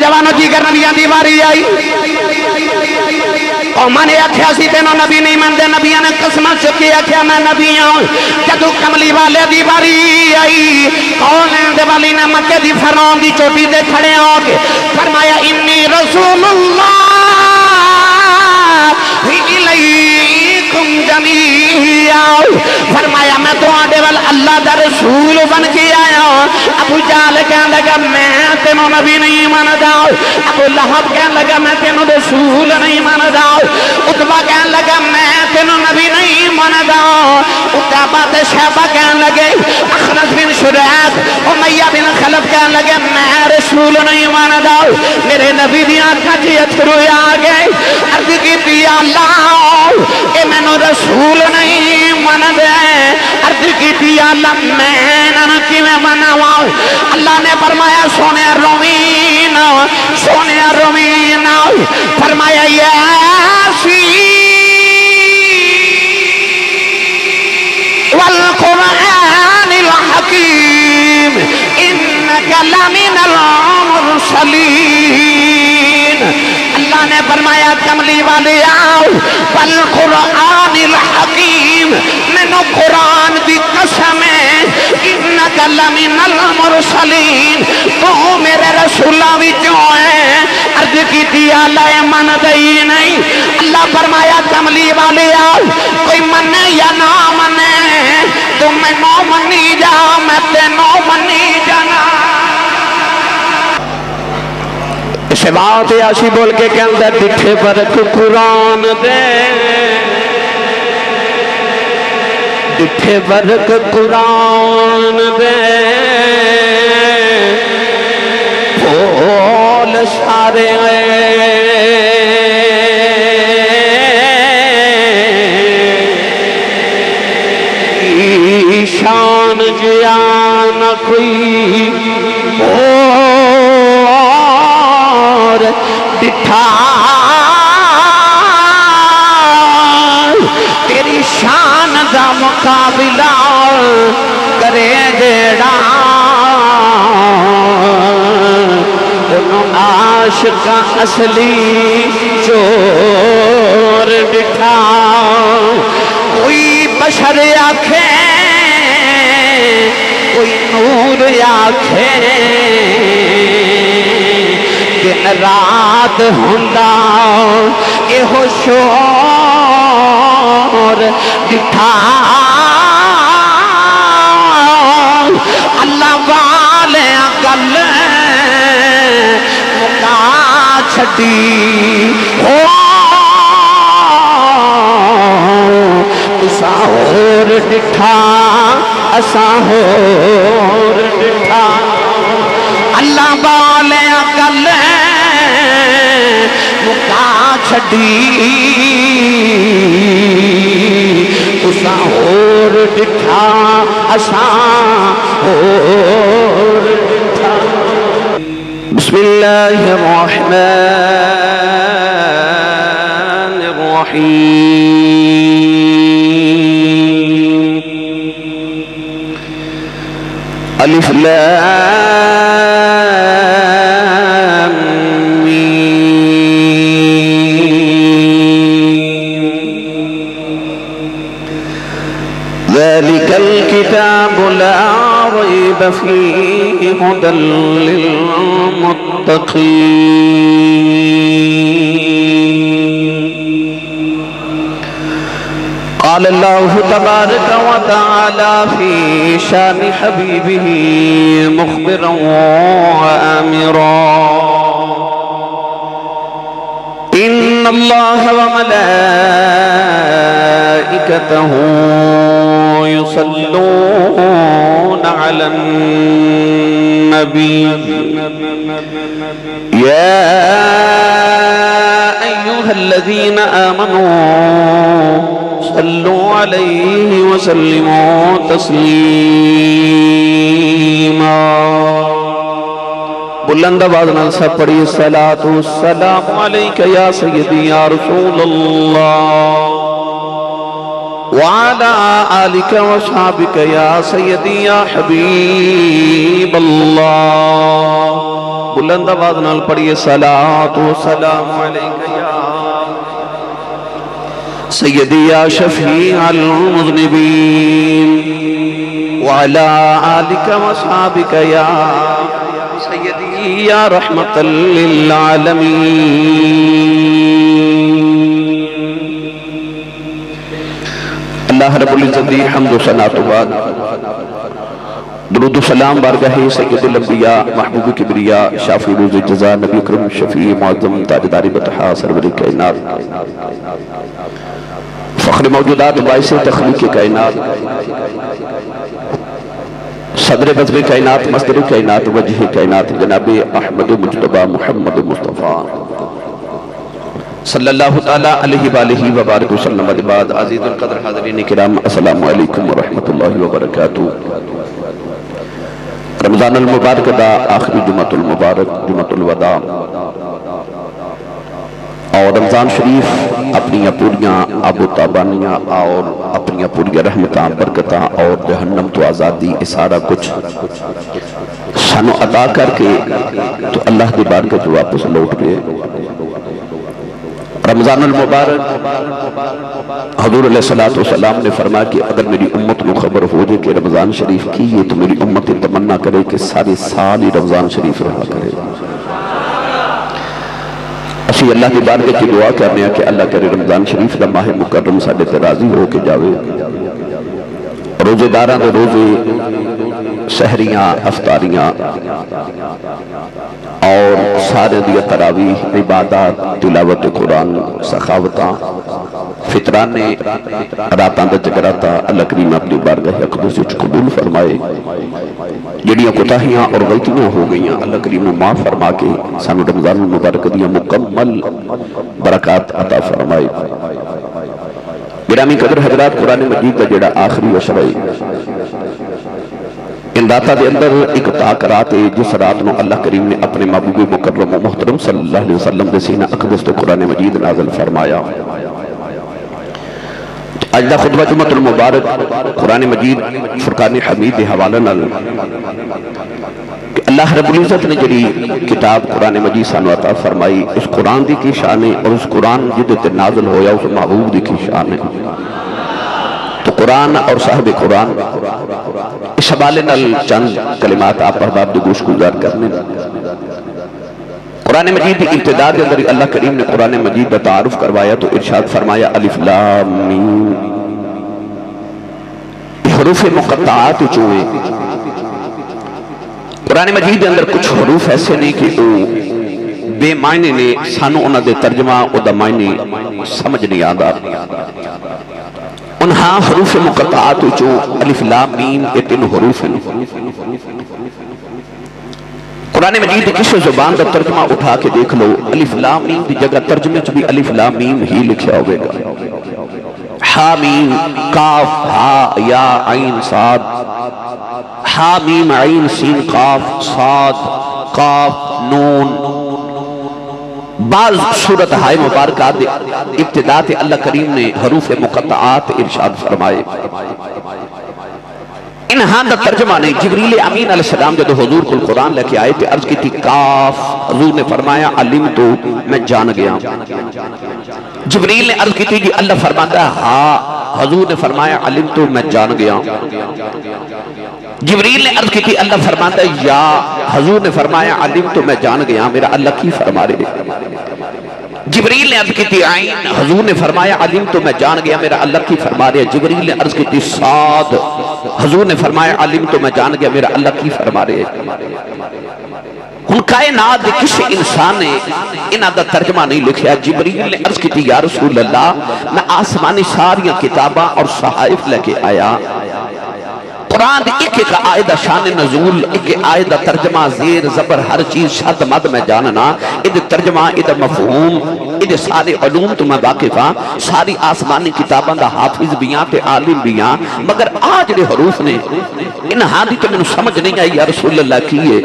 نوجوانوں جی کر نبیان دی باری آئی قوماں نے آکھیا سی تینوں نبی نہیں مندے نبیان نے قسم چکی آکھیا میں نبی ہوں جدو کملی والے دی باری آئی کون دے والی نے مکے دی فرعون دی چوٹی دے کھڑے ہو کے فرمایا انی رسول اللہ الیکم جمیعا فرمایا میں تو آڈے وال اللہ دا رسول بن کے آیا ابو جہل کہنے لگا میں تینوں نبی نہیں ماندا ابو لہب کہنے لگا میں تینوں رسول نہیں ماندا عتبہ کہنے لگا میں تینوں نبی نہیں ماندا عتبہ تے شیبہ کہنے لگے اخنس بن شریعت امیہ بن خلف کہنے لگے میں رسول نہیں ماندا میرے نبی دی آنکھاں چ اتھرو آ گئے عرض کی اللہ اے میں نو رسول نہیں ماندا عرض کی اللہ میں نہ کیویں مناواں اللہ نے فرمایا سونے رومین فرمایا یاسین والقرآن الحکیم انک لمن المرسلین اللہ نے فرمایا کملی والے آؤ والقرآن الحکیم منو قرآن دی قسم ہے انک لمن المرسلین تو میرے رسولہ وچوں ہے عرض کی تھی اللہ من دئی نہیں اللہ فرمایا کملی والے آؤ کوئی منے یا نہ منے تم میں نو منی جا میں تے نو منی جانا اس بات آشی بول کے کہندہ دکھے برک قرآن دے دکھے برک قرآن دے بھول سارے شان جیان کوئی اور دکھا تیری شان دا مقابلہ کرے جیڑا انہوں عاشق اصلی چور دکھا کوئی بشر آکھے کوئی نور آکھے دن رات ہوندا اے ہو شور دکھا اللہ والے گل مکا چھٹی ہو تسا ہور دکھا اساں ہور دکھا اللہ والے گل مکا چھڈی تساں ہور دکھا اساں ہور دکھا بسم اللہ الرحمن الرحیم الف لام میم ذلك الكتاب لا ريب فيه هدى للمتقين قال الله تبارك وتعالى في شان حبيبه مخبرا وآمرا إن الله وملائكته يصلون على النبي يا أيها الذين آمنوا صلوا عليه وسلموا تسليما بلند آواز نال سب پڑھی الصلاة والسلام علیک یا سیدی یا رسول اللہ وعلى آلك وصحبك يا سيدي يا حبيب اللہ. بلند آواز نال پڑھیے صلاۃ و سلام علیک یا سیدی یا شفیع المذنبین وعلى آلك وصحبك يا سيدي يا رحمة للعالمين. اللہ رب العزت دی حمد و ثنا تو بعد درود و سلام بارگاہ سید الانبیاء محبوب کبریا شافی روز جزا نبی اکرم شفیع معظم تاجدار بطحا سرور کائنات فخر موجودات باعث تخلیق کائنات صدر بزم کائنات مصدر کائنات وجہ کائنات جناب احمد مجتبہ محمد مصطفیٰ صلی اللہ تعالیٰ علیہ وآلہ وبارک وسلم بعد. عزیز القدر حاضرین کرام السلام علیکم ورحمت اللہ وبرکاتہ. رمضان المبارک دا آخری جمعۃ المبارک جمعۃ الوداع اور رمضان شریف اپنی پوریاں آب و تابانیاں اور اپنی پوریاں رحمتاں برکتاں اور جہنم تو آزادی سارا کچھ سانو عطا کر کے تو اللہ دی بارگاہ جو واپس لوٹ گئے. رمضان المبارک حضور علیہ السلام نے فرمایا کہ اگر میری امت کو خبر ہو جائے کہ رمضان شریف کی ہے تو میری امت تمنا کرے کہ سارے سال ہی رمضان شریف رہا کرے. اسی اللہ کی بارگاہ کی دعا کرنے ہیں کہ اللہ کرے رمضان شریف دا ماہ مکرم ساڑھے تے راضی ہو کے جاوے. روزے داراں دے روزے سحریاں افطاریاں اور سارے دیا تراویح عبادات تلاوت قرآن سخاوتاں فطرانے راتاں دا جگراتا اللہ کریم اپنی بارگاہ اقدس وچ قبول فرمائے. جڑیاں کوتاہیاں اور غلطیاں ہو گئیاں اللہ کریم نے معاف فرما کے سانو رمضان المبارک دیا مکمل برکات عطا فرمائے. گرامی قدر حضرات قرآن مجید کا جڑا آخری عشرہ ان راتہ دے اندر ایک تاک رات ہے جس رات نو اللہ کریم نے اپنے محبوب مکرم و محترم صلی اللہ علیہ وسلم دے سینہ اقدس تو قرآن مجید نازل فرمایا. آج دا خطبہ جمعۃ المبارک قرآن مجید فرقان حمید دے حوالہ نال کہ اللہ رب العزت نے جڑی کتاب قرآن مجید سانو عطا فرمائی اس قرآن دی کی شان ہے اور اس قرآن جدت نازل ہویا اس محبوب دی کی شان ہے. تو قرآن اور صاحب قرآن اس حوالے نال چند کلمات آپ احباب دے گوش گزار کرنے. قرآن مجید کی ابتدا کے اندر اللہ کریم نے قرآن مجید کا تعارف کروایا تو ارشاد فرمایا الف لام میم. حروف مقطعات چوئے قرآن مجید کے اندر کچھ حروف ایسے نہیں کہ وہ بے معنی نے سانو انہاں دے ترجمہ او دا معنی سمجھ نہیں آدھا. انہاں حروف مقطعات چو الف لام میم یہ تین حروف ہیں. قرآن مجید کسی زبان دا ترجمہ اٹھا کے دیکھ لو الف لام میم دی جگہ ترجمے چ بھی الف لام میم ہی لکھیا ہوئے گا. ہا میم کاف ہا یا عین صاد ہا میم عین سین قاف صاد قاف نون. بعض صورت ہائے مبارکات ابتداء اللہ کریم نے حروف مقطعات ارشاد فرمائے. انہاں دا ترجمہ نہیں. جبریل امین علیہ السلام جب حضور کو قرآن لے کے آئے تھے عرض کی تھی کاف حضور نے فرمایا علم تو میں جان گیا. جبریل نے عرض کی تھی جی اللہ فرماتا ہے ہاں حضور نے فرمایا علم تو میں جان گیا. جبریل نے عرض کی تھی اللہ فرماتا ہے یا حضور نے فرمایا علم تو میں جان گیا. میرا اللہ کی فرما رہے. جبریل نے عرض کی تھی عین حضور نے فرمایا علم تو میں جان گیا. میرا اللہ کی فرما رہے. جبریل نے عرض کی تھی صاد حضور نے فرمایا علم تو میں جان گیا. میرا اللہ کی فرما رہے. ہن کائنات دے کسی انسان نے انہاں دا ترجمہ نہیں لکھیا. جبریل نے عرض کی تھی یا رسول اللہ میں آسمانی ساریاں کتاباں اور صحائف لے کے آیا. قرآن ایک ایک آیت شان نزول ایک آیت ترجمہ زیر زبر ہر چیز شد مد میں جاننا ادھ ترجمہ ادھ مفہوم یہ سارے علوم تو میں واقف ہاں، ساری آسمانی کتاباں دا حافظ بھی ہاں تے عالم بھی ہاں، مگر آج جڑے حروف نے ان ہاں دی تو میں سمجھ نہیں آئی یا رسول اللہ کی ہے۔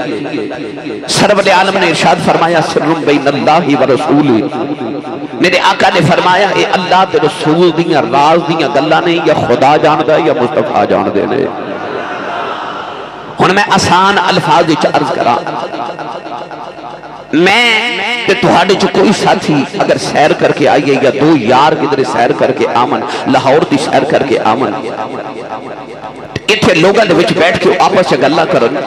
سرور عالم نے ارشاد فرمایا سر بین اللہ و رسول، میرے آقا نے فرمایا اے اللہ تے رسول دیاں راز دیاں گلاں نے یا خدا جاندہ یا مصطفیٰ جاندے نے۔ ہن میں آسان الفاظ وچ عرض کراں، میں تے تہاڈے چ کوئی ساتھی اگر سیر کر کے آئیے یا دو یار کدھر سیر کر کے آمن، لاہور دی سیر کر کے آمن، اتھے لوگاں دے وچ بیٹھ کے آپس سے گلاں کرن،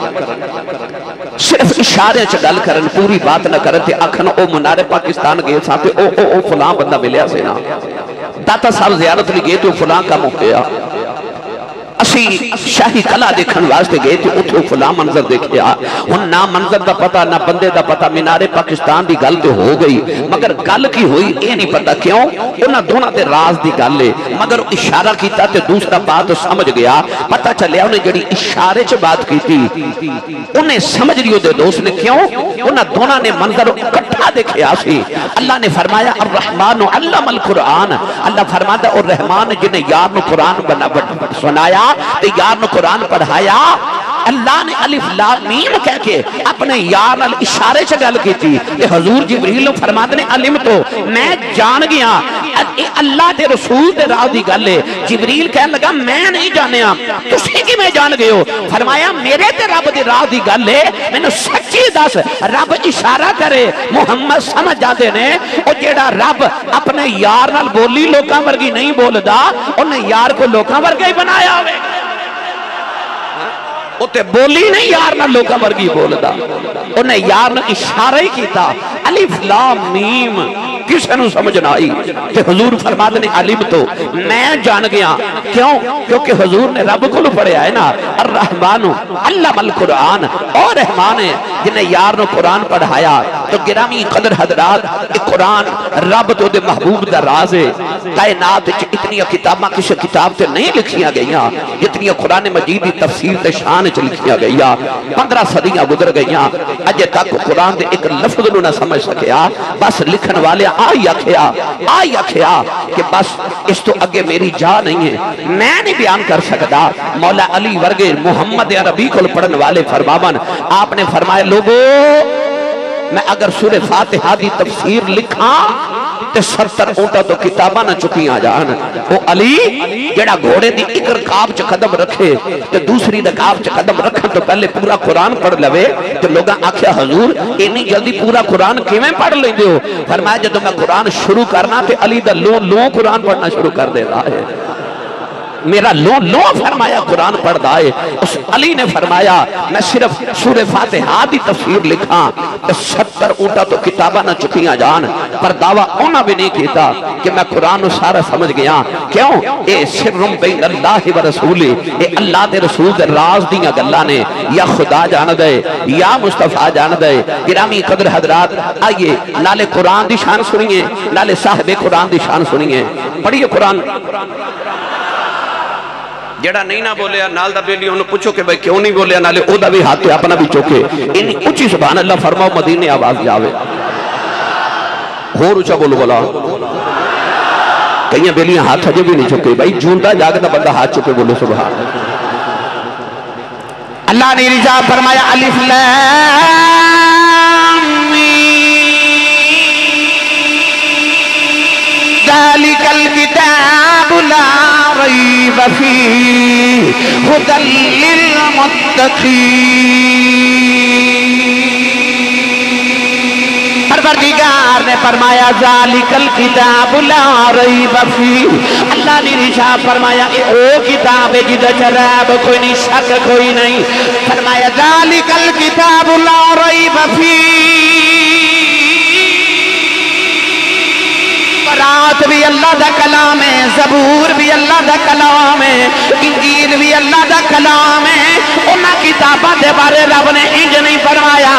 صرف اشارے چ گل کرن، پوری بات نہ کرن تے آکھن او منارے پاکستان گئے سا تے او فلاں بندہ ملیا سے نا، داتا صاحب زیارت لی گئے تو فلاں کام ہو گیا، اسی شاہی قلعہ دیکھن واسطے گئے تھے اتھے فلاں منظر دیکھیا، ہن نہ منظر دا پتہ نہ بندے دا پتہ، مینارے پاکستان دی گل تے ہو گئی، مگر گل کی ہوئی یہ نہیں پتہ کیوں، انہاں دونوں دے راز دی گل ہے، مگر اشارہ کیتا تے دوسرا بات سمجھ گیا، پتہ چلیا انہیں جڑی اشارے چ بات کی تھی انہیں سمجھ لیو دے دوست نے کیوں، انہاں دونوں نے منظر اکٹھا دیکھیا سی۔ اللہ نے فرمایا الرحمن علم القرآن، اللہ فرماتا اور رحمان جنہیں یار نو قرآن سنایا تے یار نو قرآن پڑھایا، اللہ نے الف لام میم کہہ کے اپنے یار نال اشارے سے گل کی تھی، تے حضور جبریل نے فرماتے نے علم تو میں جان گیا، اے اللہ تے رسول تے راہ دی گل ہے، جبریل کہنے لگا میں نہیں جانیا، تسی کی میں جان گئے ہو، فرمایا میرے تے رب دی راہ دی گل ہے، میں نے سچی دس، رب اشارہ کرے محمد سمجھ جاتے نے، اور جیڑا رب اپنے یار نال بولی لوکاں ورگی نہیں بولدا، انہیں یار کو لوکاں ورگی ہی بنایا ہوئے، اتے بولی نہیں یار نہ لوگا ورگی بولدا، انہیں یار نہ اشارہ ہی کیتا، الف لام میم کسے نو سمجھ نہ آئی، کہ حضور فرماتے نے علم تو میں جان گیا، کیوں؟ کیونکہ حضور نے رب کو پڑھیا ہے نا، الرحمن علم القرآن، اور رحمان ہے جنہیں یار نو قرآن پڑھایا، تو گرامی قدر حضرات قرآن رب تو دے محبوب دا راز ہے، کائنات اتنی کتاباں کسی کتاب تے نہیں لکھیاں گئیاں، جتنی قرآن مجید دی تفسیر تے شان چ لکھیاں گئیاں، 15 صدیاں گزر گئیاں، اجے تک قرآن دے ایک لفظ نو نہ سمجھ سکیا، بس لکھن والے آئی آکھیا کہ بس اس تو اگے میری جا نہیں ہے، میں نہیں بیان کر سکتا، مولا علی ورگے محمد عربی کو پڑھن والے فرماون، آپ نے فرمایا لوگو میں اگر سورہ فاتحہ دی تفسیر لکھاں تے 70 اونٹا تو کتاباں نہ چکیاں جان، وہ علی جڑا گھوڑے دی ایک رکاب چ قدم رکھے تے دوسری رکاب چ قدم رکھن تو پہلے پورا قرآن پڑھ لوے، تو لوگاں آکھیا حضور اتنی جلدی پورا قرآن کیویں پڑھ لیندے ہو؟ فرمایا جدوں میں قرآن شروع کرنا تے علی دا لو قرآن پڑھنا شروع کر دیتا ہے، میرا لو فرمایا قرآن پڑھ دائے، اس علی نے فرمایا میں صرف سورہ فاتحہ دی تفسیر لکھاں تو 70 اونٹا تو کتابہ نہ چکیاں جان، پر دعویٰ اونا بھی نہیں کیتا کہ میں قرآن سارا سمجھ گیا، کیوں؟ اے سرم بین اللہ و رسولی، اے اللہ دے رسول دے راز دیاں گلہ نے، یا خدا جان دے یا مصطفیٰ جان دے۔ گرامی قدر حضرات آئیے نالے قرآن دی شان سنیے، نالے صاحب قرآن دی شان سنیے، پڑھئے قرآن۔ جڑا نہیں نہ بولیا نال دا بیلی انہوں پوچھو کہ بھئی کیوں نہیں بولیا، نالے او دا بھی ہاتھ تے اپنا بھی چوکے، انہی اچھی سبحان اللہ فرماؤ مدینے آواز جاوے، اور اچھا بولو بلا، کئیاں بیلیاں ہاتھ ہجے بھی نہیں چوکے، بھئی جونتا جاگتا بندہ ہاتھ چوکے بولو سبحان اللہ نے رجا فرمایا الف لام ذالک الکتاب لا ریب فیہ ھدی للمتقین۔ پروردگار نے فرمایا ذالک الکتاب لا ریب فیہ، اللہ نے ارشاد فرمایا او کتاب ہے جدہ ریب کوئی نہیں، شک کوئی نہیں، فرمایا ذالک الکتاب لا ریب فیہ، رات بھی اللہ دا کلام ہے، زبور بھی اللہ دا کلام ہے، انجیل بھی اللہ دا کلام ہے، انہاں کتابہ دے بارے رب نے انج نہیں فرمایا،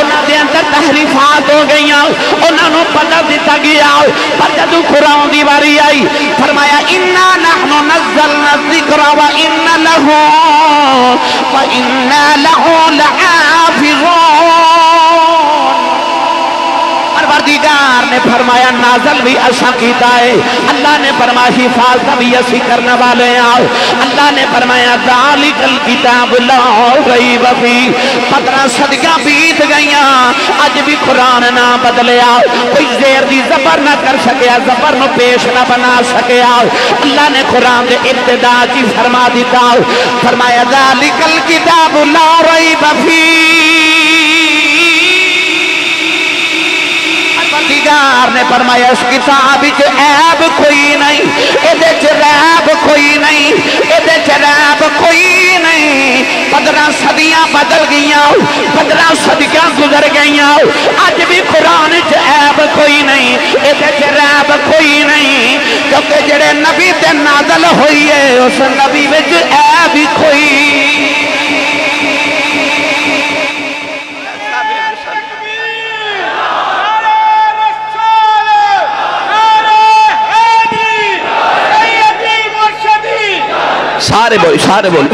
انہاں دے اندر تحریفات ہو گئیاں، انہاں نو پتہ دیتا گیا، پر جدو قرآن دی باری آئی فرمایا اِنَّا نَحْنُ نَزَّلْنَا الذِّكْرَ وَإِنَّ لَهُ لَحَافِظُونَ۔ پروردگار نے فرمایا نازل بھی اسا کیتا ہے. اللہ نے فرمایا حفاظت بھی اسی کرنے والے ہیں. اللہ نے فرمایا ذالک الکتاب لا ریب فیہ. 15 صدیاں بیت گئیاں اج بھی قرآن نہ بدلیا. کوئی زیر دی زبر نہ کر سکیا, زبر نو پیش نہ بنا سکیا. اللہ نے قرآن کے ابتدا کی فرما دیتا, فرمایا ذالک الکتاب لا ریب فیہ. پروردگار نے فرمایا اس کتاب وچ عیب کوئی نہیں, ایدے چ ریب کوئی نہیں, ایدے چ ریب کوئی نہیں. 15 صدیاں بدل گئیاں, 15 صدیاں گزر گئیاں, اج بھی قرآن وچ عیب کوئی نہیں, ایدے چ ریب کوئی نہیں. کیونکہ جڑے نبی تے نازل ہوئی ہے اس نبی وچ عیب ہی کوئی. سارے بول, سارے بول.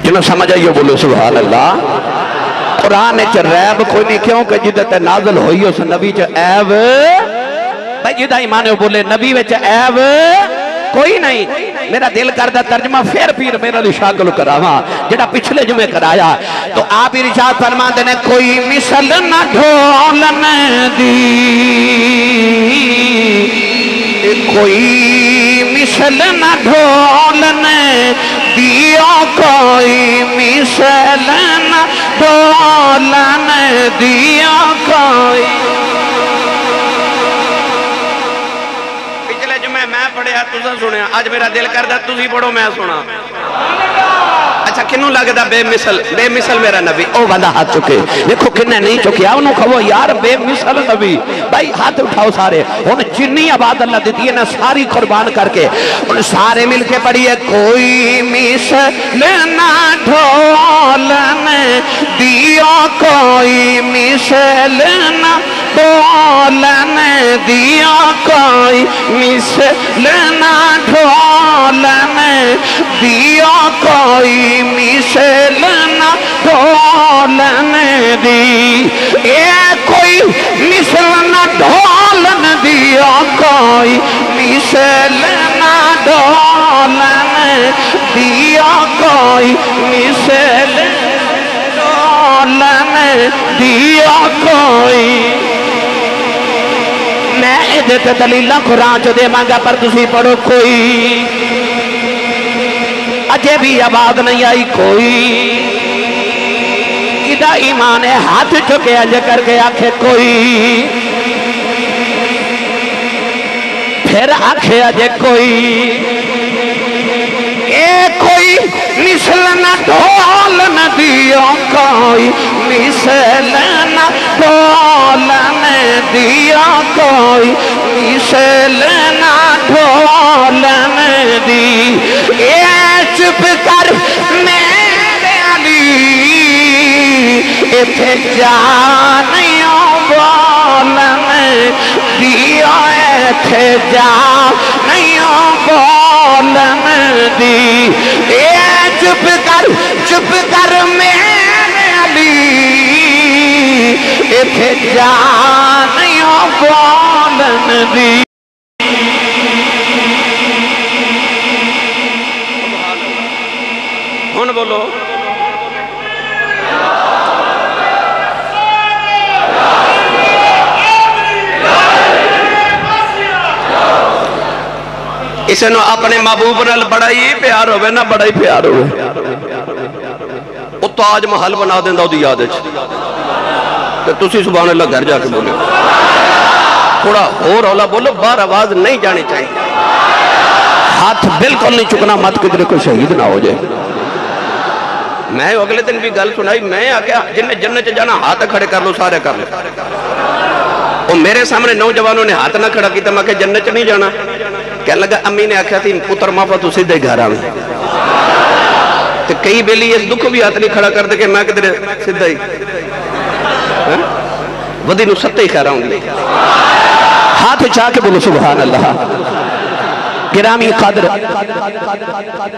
جنہوں سمجھ آئیے بولو سبحان اللہ. قرآن چ ریب کوئی نہیں, کیوں کہ جدت نازل ہوئی اس نبی چ عیب بھائی جدہ ایمان بولے نبی وچ عیب کوئی نہیں. میرا دل کردہ ترجمہ پھر پیر میرا شاگل کراواں جڑا پچھلے جمعے کرایا. تو آپ ارشاد فرما دینے کوئی مثل نہ ڈھولن دی, کوئی مثل نہ ڈھولن دیا, کوئی مثل نہ ڈھولن دیا کوئی. میں پڑھیا تُسا سنیا, آج میرا دل کردہ تُسی پڑھو میں سنا. اچھا کنوں لگتا بے مثل, بے مثل میرا نبی. او بندہ ہاتھ چکے دیکھو کنے نہیں چکیا, انہوں کہو یار بے مثل نبی. بھائی ہاتھ اٹھاؤ سارے, انہوں جنی آباد اللہ دیتی ہے نا ساری قربان کر کے انہوں سارے مل کے پڑھی ہے. کوئی مثل نہ ڈھولن دیا, کوئی مثل نہ ڈھولن دیا, کوئی مثل نہ ڈھولن دیا, کوئی مثل نہ ڈھولن دی. اے کوئی مثل نہ ڈھولن دیا, کوئی مثل نہ ڈھولن دیا, کوئی مثل ڈھولن دیا کوئی. میں ادھے دلیلہ قرآن چو دے مانگا پر تسی پڑھو کوئی اجے بھی آباد نہیں آئی کوئی. کدھا ایمان ہے ہاتھ چکے اجے کر کے آنکھے کوئی, پھر آنکھے اجے کوئی. اے کوئی مثل نہ ڈھولن دیا, کوئی مثل نہ ڈھولن دیا, کوئی مثل نہ ڈھولن دی. اے چپ کر میرے علی, ایتھے جانیوں بولن دیا, ایتھے جانیوں بولن دی. اے چپ کر میرے علی, ایتھے جانیوں بولن دی. ہن بولو اسے نو اپنے محبوب نال بڑا ہی پیار ہوئے نا, بڑا ہی پیار ہوئے. وہ تاج محل بنا دیں دا دی یاد ہے کہ تسی سبحان اللہ گھر جا کے بولے تھوڑا اور اولا بولو, بار آواز نہیں جانی چاہیے, ہاتھ بالکل نہیں چکنا, مت کدھر کوئی شہید نہ ہو جائے. میں اگلے دن بھی گل سنائی, میں آگیا جن نے جنت جانا ہاتھ کھڑے کر لو, سارے کر لو. وہ میرے سامنے نوجوانوں نے ہاتھ نہ کھڑا کی تو میں کہ جنت نہیں جانا. کہنے لگا امی نے آکھا تھی پتر مافا تو سیدھے گھر آنے. تو کئی بیلی اس دکھ بھی ہاتھ نہیں کھڑا کر دے کہ میں کدھر سیدھا ہی ودی نو ستے ہی خیرہ ہوں گے ہاتھ چاہ کے بولو سبحان اللہ گرامی قدر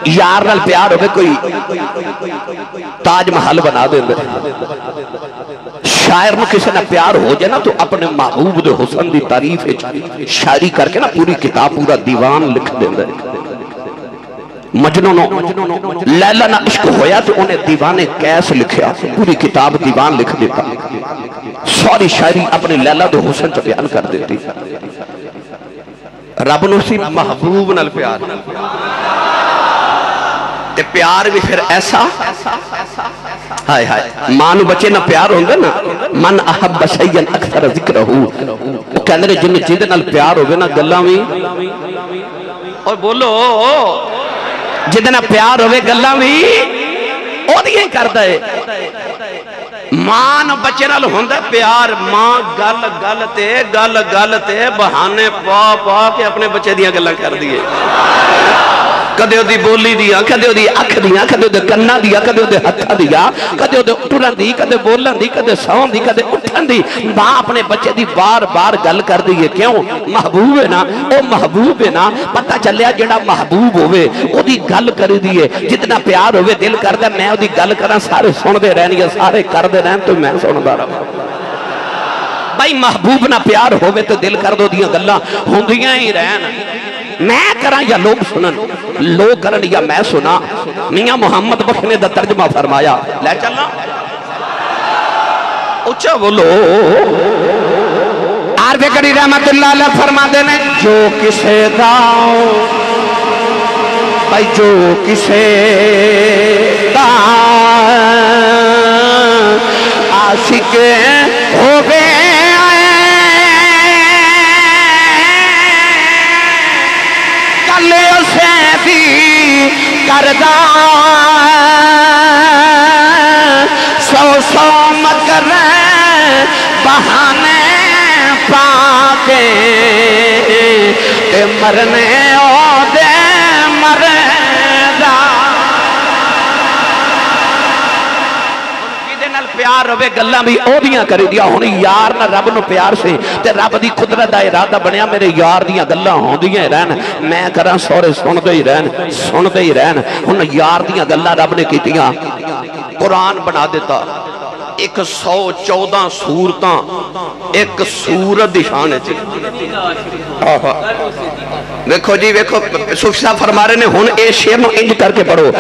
یار نال پیار ہوگے کوئی تاج محل بنا دے شاعر میں کسی نہ پیار ہو جائے نا تو اپنے محبوب دے حسن دی تعریف شاعری کر کے نا پوری کتاب پورا دیوان لکھ دے مجنونوں لیلہ نہ عشق ہویا تو انہیں دیوانے کیس لکھیا پوری کتاب دیوان لکھ دیتا ساری شاعری اپنے لیلہ دے حسن جو بیان کر دیتی رب نو سی محبوب نال پیار تے پیار بھی پھر ایسا ہائے ہائے ماں نو بچے نہ پیار ہوندے نا من احب شیئن اکثر ذکر ہو وہ کہندے جن جیدے نال پیار ہوگے نا گلاں بھی اور بولو جیدے نال پیار ہوگے گلاں بھی اور یہ کرتا ہے ماں نو بچے نال ہوندہ پیار ماں گل تے بہانے پا کے اپنے بچے دیاں گلاں کر دیئے کدے ہو دی بولی دیا کدے ہو دی اکھ دیا کدے ہو دی کنہ دیا کدے ہو دی ہتھا دیا کدے ہو دی اٹھن دی کدے بولن دی کدے سون دی کدے اٹھن دی ماں اپنے بچے دی بار بار گل کر دیئے کیوں محبوب ہے نا او محبوب ہے نا پتہ چلیا جڑا محبوب ہوئے او دی گل کر دیئے جتنا پیار ہوئے دل کر دے میں او دی گل کرنا سارے سن دے رہن یا سارے کر دے رہن تو میں سن دا رہا بھائی محبوب نہ پیار ہوئے تو دل کر دو دیاں گلہ ہوندیاں ہی رہن میں کرا یا لوگ سنن لوگ کرن یا میں سنا میاں محمد بخش نے دا ترجمہ فرمایا لے چلنا اچھا بولو عارف کری رحمت اللہ علیہ فرما دینے جو کسے داؤ بھائی جو کسے داؤ عاشق ہو گئے کردہ سو مکر بہانے پاکے تے مرنے او دے مردہ پیار ہوئے گلہ بھی او دیاں کری دیا ہونی یار نہ رب نو پیار سے تے رب دی قدرت دا ارادہ بنیا میرے یار دیاں گلہ ہوں دیاں رہن میں کراں سورے سن دے ہی رہن ہن یار دیاں گلہ رب نے کی دیاں قرآن بنا دیتا 114 سورتاں ایک سورت دشان ہے ویکھو جی ویکھو صوفی صاحب فرما رہے نے ہن اے شعر نو انج کر کے پڑھو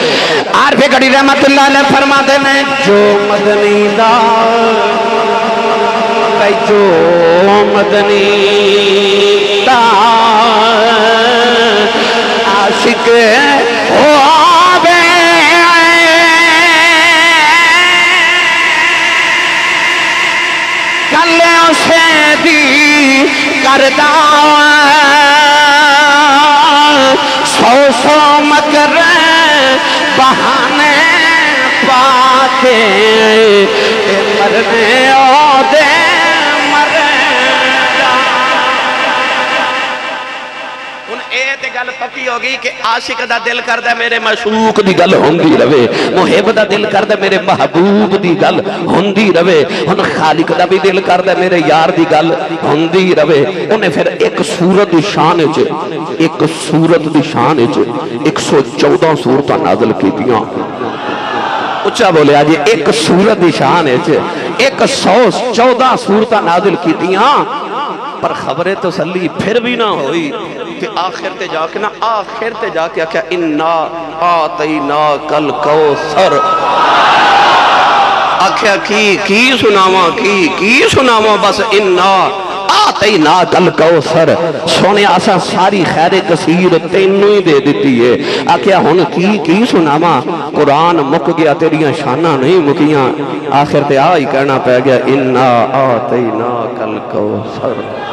عارف گڑی رحمت اللہ علیہ فرما دے نے جو مدنی دا جو مدنی دا عاشق ہو آبے کلے اسے دی کردہ سو مکر بہانے پاکے مرنے او دے مرنا ان اے تے گل پکی ہوگی کہ عاشق دا دل کردہ میرے مشوق دی گل ہوندی روے محب دا دل کردہ میرے محبوب دی گل ہوندی روے ان خالق دا بھی دل کردہ میرے یار دی گل ہوندی روے انہیں پھر ایک سورت دی شان ایک سورت دی شان 114 سورتاں نازل کی دیاں اچھا بولے آجی ایک سورت دی شان 114 سورتاں نازل کی دیاں پر خبریں تسلی پھر بھی نہ ہوئی کہ آخر تے جا کے کیا اِنَّا آتَيْنَاكَ الْكَوْثَرَ آکھیا کی سناواں بس اِنَّا آتَيْنَاكَ الْكَوْثَرَ سونے آسا ساری خیر کثیر تینوں ہی دے دیتی ہے آکھیا ہن کی سناواں قرآن مک گیا تیریاں شانہ نہیں مکیاں آخر تے آئی کہنا پہ گیا اِنَّا آتَيْنَاكَ الْكَوْثَرَ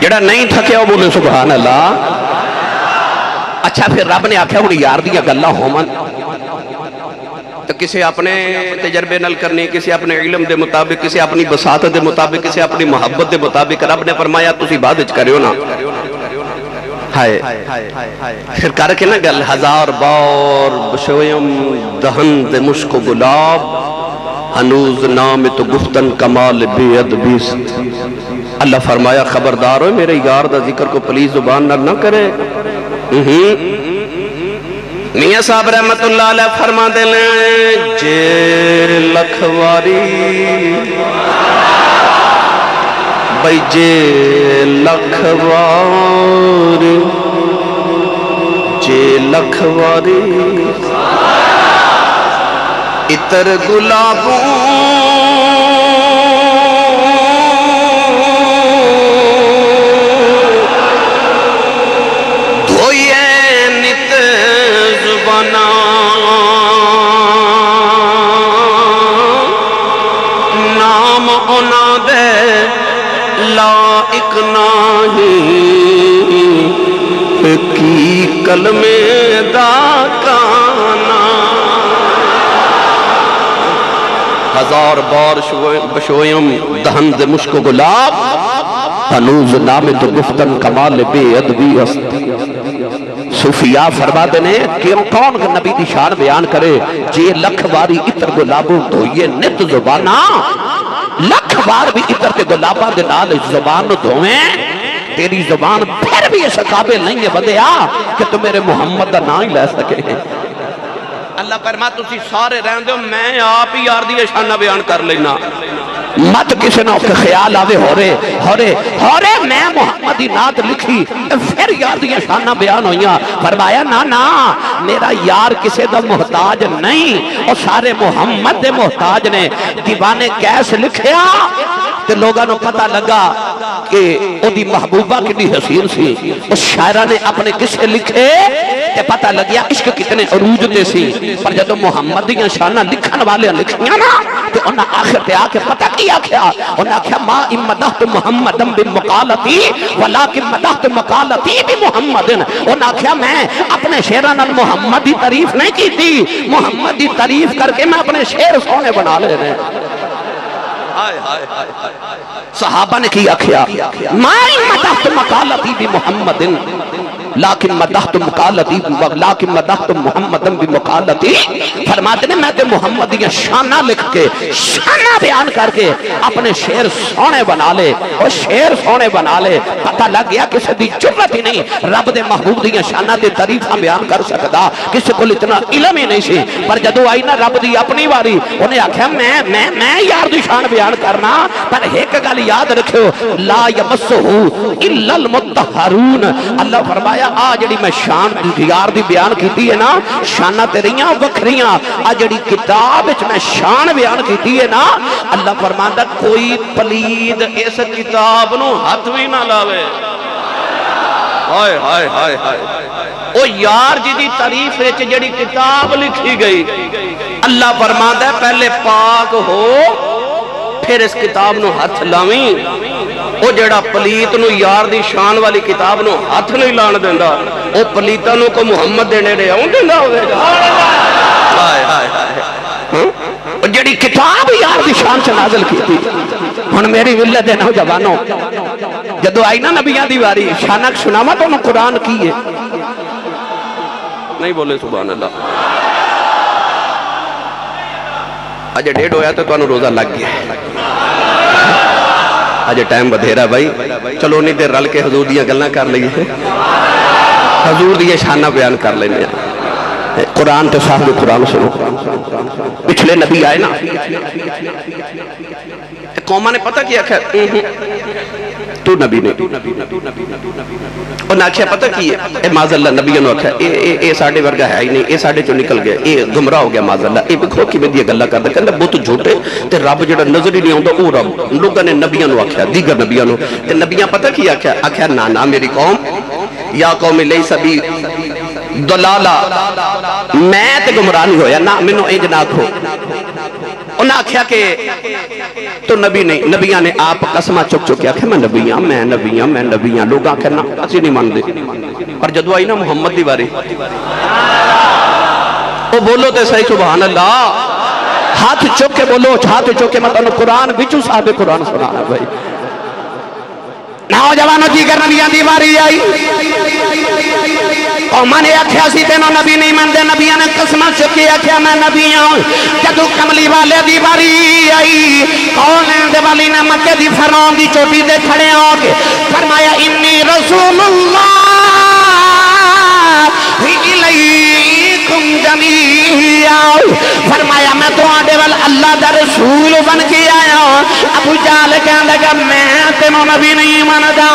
جڑا نہیں تھکے ہو بولے سبحان اللہ اچھا پھر رب نے آکھیا ہوں یار دیا گلہ ہومن تو کسی اپنے تجربے نال کرنی، کسی اپنے علم دے مطابق، کسی اپنی بساطت دے مطابق، کسی اپنی محبت دے مطابق. رب نے فرمایا تسی بعد وچ کریو نا. ہائے پھر کر کے نا گل ہزار بار بشویم دہن دے مشک و گلاب ہنوز نام تو گفتن کمال بے ادبیست. اللہ فرمایا خبردار ہو میرے یار دا ذکر کو پلیز زبان نہ کرے. میاں صاحب رحمت اللہ علیہ فرما دینے جے لکھواری بھئی جے لکھواری جے لکھواری اتر گلابوں دھوئے نت زبانا نام اونا دے لائق نہیں کی کلمے دا کانا. ہزار بار بشویم دہن دے مشک و گلاب ہنوز نام تو گفتن کمال بے ادبی است. صوفیاء فرما دینے کہ کون نبی دی شان بیان کرے جے لکھ باری اتر گلابوں تو یہ نت زبانہ لکھ بار بھی اتر کے گلابہ دے نال زبان دھوئیں تیری زبان پھر بھی اس قابل نہیں ہے بدیا کہ تو میرے محمد دا نام ہی لے سکے. اللہ فرماتا تسی سارے رہن دے میں آپ ہی یار دی شانہ بیان کر لینا. مت کسی نہ کے خیال آوے ہو رہے میں محمدی نات لکھی پھر یار دی شانہ بیان ہوئیاں. فرمایا نا میرا یار کسی دا محتاج نہیں اور سارے محمد دے محتاج نے. دیوانے کیسے لکھیا تے لوگاں نو پتہ لگا کہ او دی محبوبہ کتنی حسین سی. اس شاعرہ نے اپنے کسے لکھے تے پتہ لگیا عشق کتنے عروج دے سی. پر جدو محمد دیاں شانہ لکھن والے لکھیاں نا تو انہاں آخر تے آکے پتہ کیا کیا انہاں کیا ما امدہت محمدن بمقالتی ولیکن مدہت مقالتی بمحمدن. انہاں کیا میں اپنے شیران محمد دی تعریف نہیں کی تھی، محمد دی تعریف کر کے میں اپنے شیر سونے بنا لے رہے. صحابہ نے کیا کیا ما امدہت مقالتی بمحمدن لیکن مدحت مقالتی لیکن مدحت محمدن بمقالتی. فرماتے ہیں میں تے محمد یہ شانہ لکھ کے شانہ بیان کر کے اپنے شیر سونے بنا لے اور شیر سونے بنا لے. پتہ لگ گیا کسی دی جرت ہی نہیں رب دے محبوب دی شانہ دے تعریفہ بیان کر سکتا. کسی کو اتنا علم ہی نہیں سی. پر جدو آئی نا رب دی اپنی واری انہیں آکھا میں یار دی شان بیان کرنا. پر ایک گل یاد رکھو لا یمسہو الا المطہرون. اللہ فرمایا جڑی میں شان یار دی بیان کیتی ہے نا شانہ تیریاں وکھریاں جڑی کتاب میں شان بیان کیتی ہے نا اللہ فرماتا کوئی پلید اس کتاب نو ہاتھ بھی نہ لاوے. ہائے ہائے ہائے ہائے او یار جی دی تعریف وچ جڑی کتاب لکھی گئی اللہ فرماتا ہے پہلے پاک ہو پھر اس کتاب نو ہاتھ لاویں. او جڑا پلیت نو یار دی شان والی کتاب نو ہاتھ نہیں لان دیندہ او پلیتہ نو کو محمد دینے رہے ہوں دیندہ ہوئے گا. او جڑی کتاب یار دی شان سے نازل کی تھی ہن میری ولد ہے نوجوانوں جدو آئی نا نبیان دی واری شانک سناما تو انہوں قرآن کی ہے نہیں بولے سبحان اللہ. آجے ڈیڑھ ہویا تو انہوں روزہ لگ گیا. آج ٹائم بدھیرا بھائی چلو نہیں دیر رل کے حضور دیاں گلنا کر لئیے حضور دیاں شانہ بیان کر لینے. قرآن تے صاحب قرآن سنو. پچھلے نبی آئے نا قومہ نے پتہ کیا کہ تو نبی نے اور ناکھیا پتہ کیا اے ماذا اللہ نبیوں نے آکھا اے ساڑھے ورگا ہے ہی نہیں اے ساڑھے چو نکل گیا اے گمراہ ہو گیا ماذا اللہ اے بکھو کی میں دیا گلہ کر دے کہنے بہت جھوٹے تے رب جڑا نظر ہی نہیں ہوندہ او رب لوگوں نے نبیوں نے آکھا دیگر نبیوں نے تے نبیاں پتہ کیا آکھا نانا میری قوم یا قوم لیس بی دلالہ میں تے گمراہ نہیں ہویا نا منو ایج نہ کھو. انہاں آکھیا کہ تو نبی نہیں نبیاں نے آپ قسمہ چک چکے آکھیا میں نبیاں لوگ آکھیا نا اسی نہیں مان دے. پر جدو آئی نا محمد دی باری وہ بولو تے صحیح سبحان اللہ، ہاتھ چوک کے بولو، ہاتھ چوک کے مطلب قرآن بچو صاحب قرآن سنانا بھائی۔ نوجوانوں دیگر نبیاں دی باری آئی، قوماں نے آکھیا سی تینوں نبی نہیں مندے، نبیاں نے قسمہ چکی آکھیا میں نبی ہوں۔ جدو کملی والے دی باری آئی، کون دے والی نے مکے دی فرعون دی چوٹی دے کھڑے ہو کے فرمایا انی رسول اللہ الیکم جمیعا، فرمایا میں تو آڈے وال اللہ دا رسول بن کے آیا ہوں۔ ابو جہل کہنے لگا میں تینوں نبی نہیں ماندا،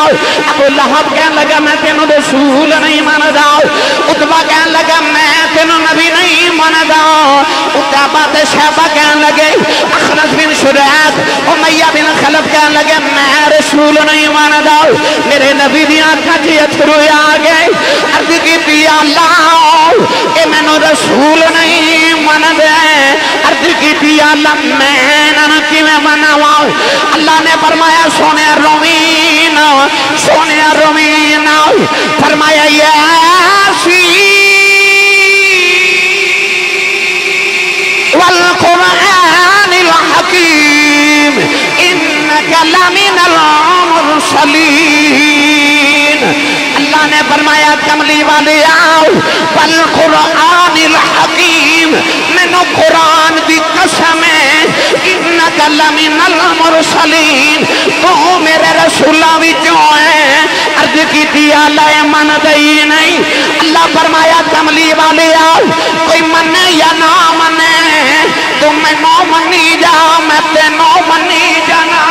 ابو لہب کہنے لگا میں تینوں رسول نہیں ماندا، عتبہ کہنے لگا میں تینوں نبی نہیں ماندا، عتبہ تے شیبہ کہنے لگے، اخنس بن شریح، امیہ بن خلف کہنے لگے میں رسول نہیں ماندا۔ میرے نبی دی آنکھاں چ اتھرو آ گئے، عرض کی اللہ اے میں نو رسول نہیں ماندے، عرض کی اللہ میں نہ کیویں مناواں؟ اللہ نے فرمایا سونے رومین، سونے رومین، فرمایا یاسین والقرآن الحکیم انک لمن المرسلین۔ اللہ نے فرمایا کملی والے آؤ، والقرآن الحکیم، میں نو قرآن دی قسم ہے، انک لمن المرسلین، تو میرے رسولہ وچوں ہے۔ عرض کی تھی اللہ من دئی نہیں، اللہ فرمایا کملی والے آؤ، کوئی منے یا نہ منے، تو میں نو منی جا، میں تے نو منی جانا۔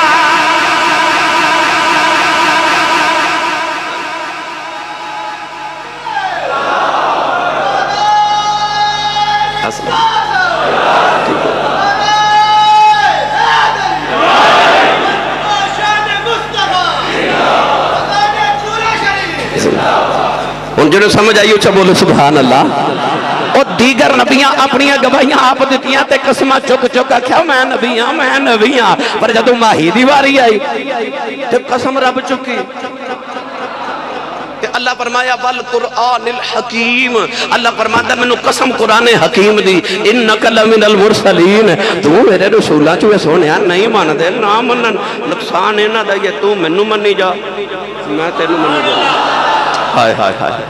ان جو سمجھ آئی اچھا بولو سبحان اللہ۔ اور دیگر نبیاں اپنی گواہیاں آپ دیتیاں تے قسمہ چک چکا کیا میں نبیاں، پر جدو ماہی دیواری آئی تے قسم رب چکی۔ اللہ فرمایا والقرآن الحکیم، اللہ فرماتا میں نے قسم قرآن حکیم دی، انک لمن المرسلین، تو میرے رسولہ چوئے سونیا نہیں مان دے، نہ منن نقصان ہے نہ دے، تو میں نو منی جا، میں تینو منی جا۔ ہائے ہائے ہائے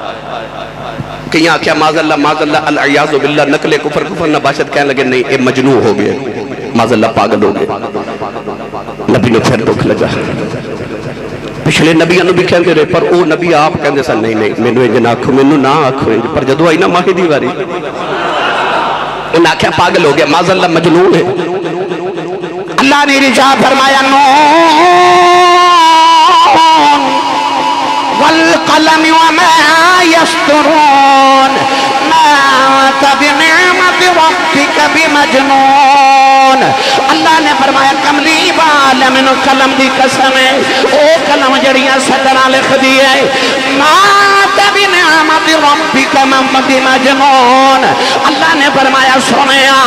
کیا کیا معاذ اللہ العیاذ باللہ، نقل کفر نباشت کہنے لگے نہیں اے مجنون ہو گئے، معاذ اللہ پاگل ہو گئے۔ نبی نے پھر دکھ لگا، پچھلے نبیوں بھی کہندے رہے، پر او نبی آپ کہندے سن نہیں میں نو انجن آکھو، میں نو نہ آکھو، پر جدو آئی نا ماہی دیواری انہاں آکھیا پاگل ہو گیا، معاذ اللہ مجنون ہے۔ اللہ نے رجا فرمایا والقلم وما يسطرون ما أنت بنعمة ربك بمجنون۔ اللہ نے فرمایا کملی والا میں نے قلم دی قسم ہے، او قلم جڑیاں سطرہ لکھ دیئے، ما أنت بنعمة ربك بمجنون۔ اللہ نے فرمایا سنیا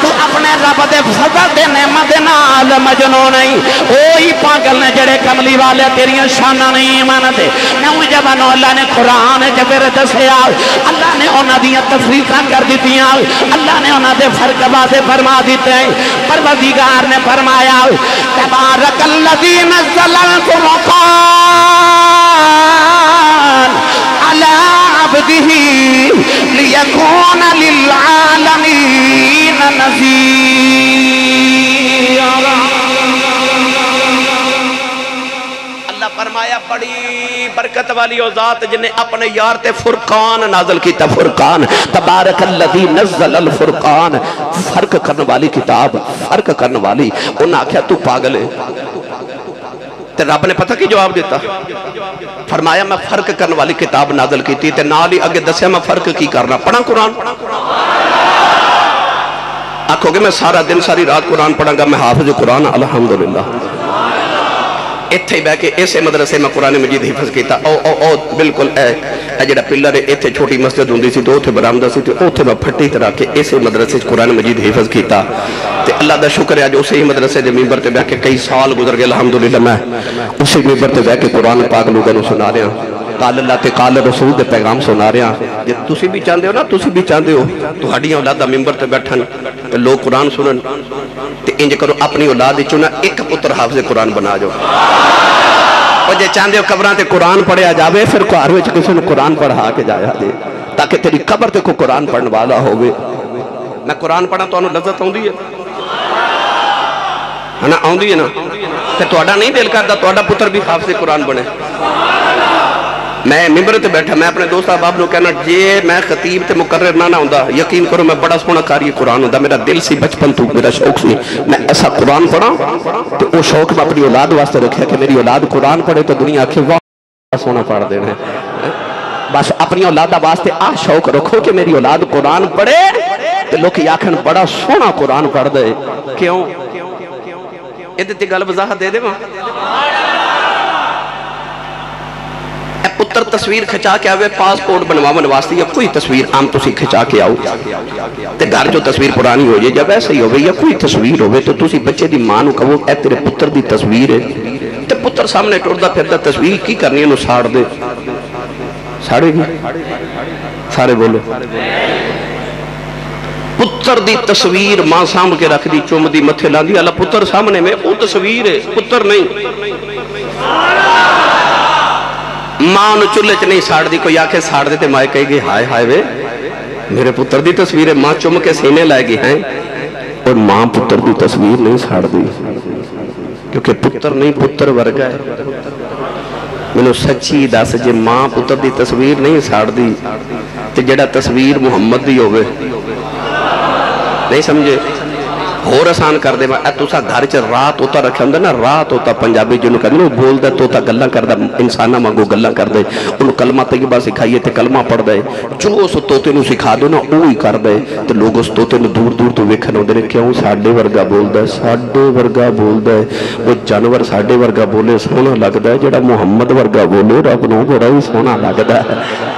تو اپنے رب دے فضل دے نعمت نال مجنون نہیں، اوہی پاگل نے جڑے کملی والے تیریاں شانہ نہیں مانتے۔ نوجوانوں اللہ نے قرآن جبر دسیا، اللہ نے انہاں دیاں تفریقاں کر دیتیاں، اللہ نے انہاں دے فرق باتیں فرما دیتے ہیں۔ پروردگار نے فرمایا تبارک الذی نزل الفرقان علی عبدہ لیکون للعالمین نذیر۔ فرمایا بڑی برکت والی او ذات جنہیں اپنے یار تے فرقان نازل کیتا، فرقان تبارک الذی نزل الفرقان، فرق کرنے والی کتاب، فرق کرنے والی۔ انہاں آکھیا تو پاگل ہے، تے رب نے پتہ کی جواب دیتا، فرمایا میں فرق کرنے والی کتاب نازل کیتی تے نالی اگے دسیا میں فرق کی کرنا، پڑھا قرآن۔ آکھو گے میں سارا دن ساری رات قرآن پڑھاں گا، میں حافظ قرآن الحمدللہ۔ اتھے بے کے ایسے مدرسے میں قرآن مجید حفظ کیتا، او بالکل اے جڑا پلر ہے، اتھے چھوٹی مسجد ہوندی سی تو اتھے برآمدہ سی تو اتھے میں پھٹی طرح کے ایسے مدرسے قرآن مجید حفظ کیتا۔ تے اللہ دا شکر ہے جو اسی مدرسے دے ممبر تے بے کے کئی سال گزر گئے الحمدللہ، میں اسی ممبر تے بے کے قرآن پاک لوگوں نے سنا رہے ہیں۔ قال اللہ تے قال رسول دے پیغام سنا رہے ہیں جے تسی بھی چاہندے ہو نا تسی بھی چاہندے ہو تہاڈیاں اولاداں ممبر تے بیٹھن تے لوگ قرآن سنن تے انج کرو اپنی اولاد وچوں نا ایک پتر حافظ قرآن بنا جاؤ اور جے چاہندے ہو قبراں تے قرآن پڑھیا جاوے پھر گھر وچ کسی نوں قرآن پڑھا کے جایا دے تاکہ تیری قبر تے کوئی قرآن پڑھن والا ہوئے میں قرآن پڑھا تو انہوں لذت آؤندی ہے نا آؤندی ہے نا کہ توڑا نہیں دل کرتا توڑا پتر بھی حافظ قرآن بنے میں ممبر تے بیٹھا میں اپنے دوست احباب نو کہنا جے میں خطیب تے مقرر نہ ہوندا یقین کرو میں بڑا سونا قاری قرآن ہوندا میرا دل سی بچپن تو میرا شوق سی میں ایسا قرآن پڑھا تو وہ شوق میں اپنی اولاد واسطے رکھا کہ میری اولاد قرآن پڑھے تو دنیا آکھے واہ سونا پڑھ دینا بس اپنی اولادہ واسطے شوق رکھو کہ میری اولاد قرآن پڑھے تو لوگ یاکھن بڑا سونا قرآن پڑھ دے کیوں یہ دیتی گل وضاحت دے دے ماں اے پتر تصویر کھچا کے آوے پاسپورٹ بنواون واسطے یا کوئی تصویر عام تسی کھچا کے آؤ تے گھر جو تصویر پرانی ہو جائے جب ایسا ہی ہوئے یا کوئی تصویر ہوئے تو تسی بچے دی ماں نو کہو اے تیرے پتر دی تصویر ہے تے پتر سامنے ٹوڑ پھر دا تصویر کی کرنی ہے نو ساڑ دے ساڑے گی سارے بولو پتر دی تصویر ماں سام کے رکھ دی چوم دی متھے لان دی اللہ پتر سامنے میں وہ تصویر ہے پتر نہیں ماں نو چلے چ نہیں ساڑ دی کوئی آکھے ساڑ دے تے مائے کہے گی ہائے ہائے وے میرے پتر دی تصویر ہے ماں چوم کے سینے لائے گی ہیں اور ماں پتر دی تصویر نہیں ساڑ دی کیونکہ پتر نہیں پتر ورگا ہے میں نے سچی دس جے ماں پتر دی تصویر نہیں ساڑ دی تے جڑا تصویر محمد دی ہوئے نہیں سمجھے اور آسان کر دے تسا گھر چ رات ہوتا رکھا ہوں نا رات ہوتا پنجابی جنہوں کہتے ہیں بول دے توتا گلاں کر دے انسانہ مانگو گلاں کر دے انہوں کلمہ طیبہ سکھائیے تے کلمہ پڑھ دے جو اس توتے نو سکھا دو نا اوہی کر دے تو لوگ اس توتے نو دور دور تو ویکھن ہوندے نے کیوں ساڈے ورگا بول دے ساڈے ورگا بول دے وہ جانور ساڈے ورگا بولے سونا لگدا ہے جڑا محمد ورگا بولے رب نو بڑا ہی سونا لگدا ہے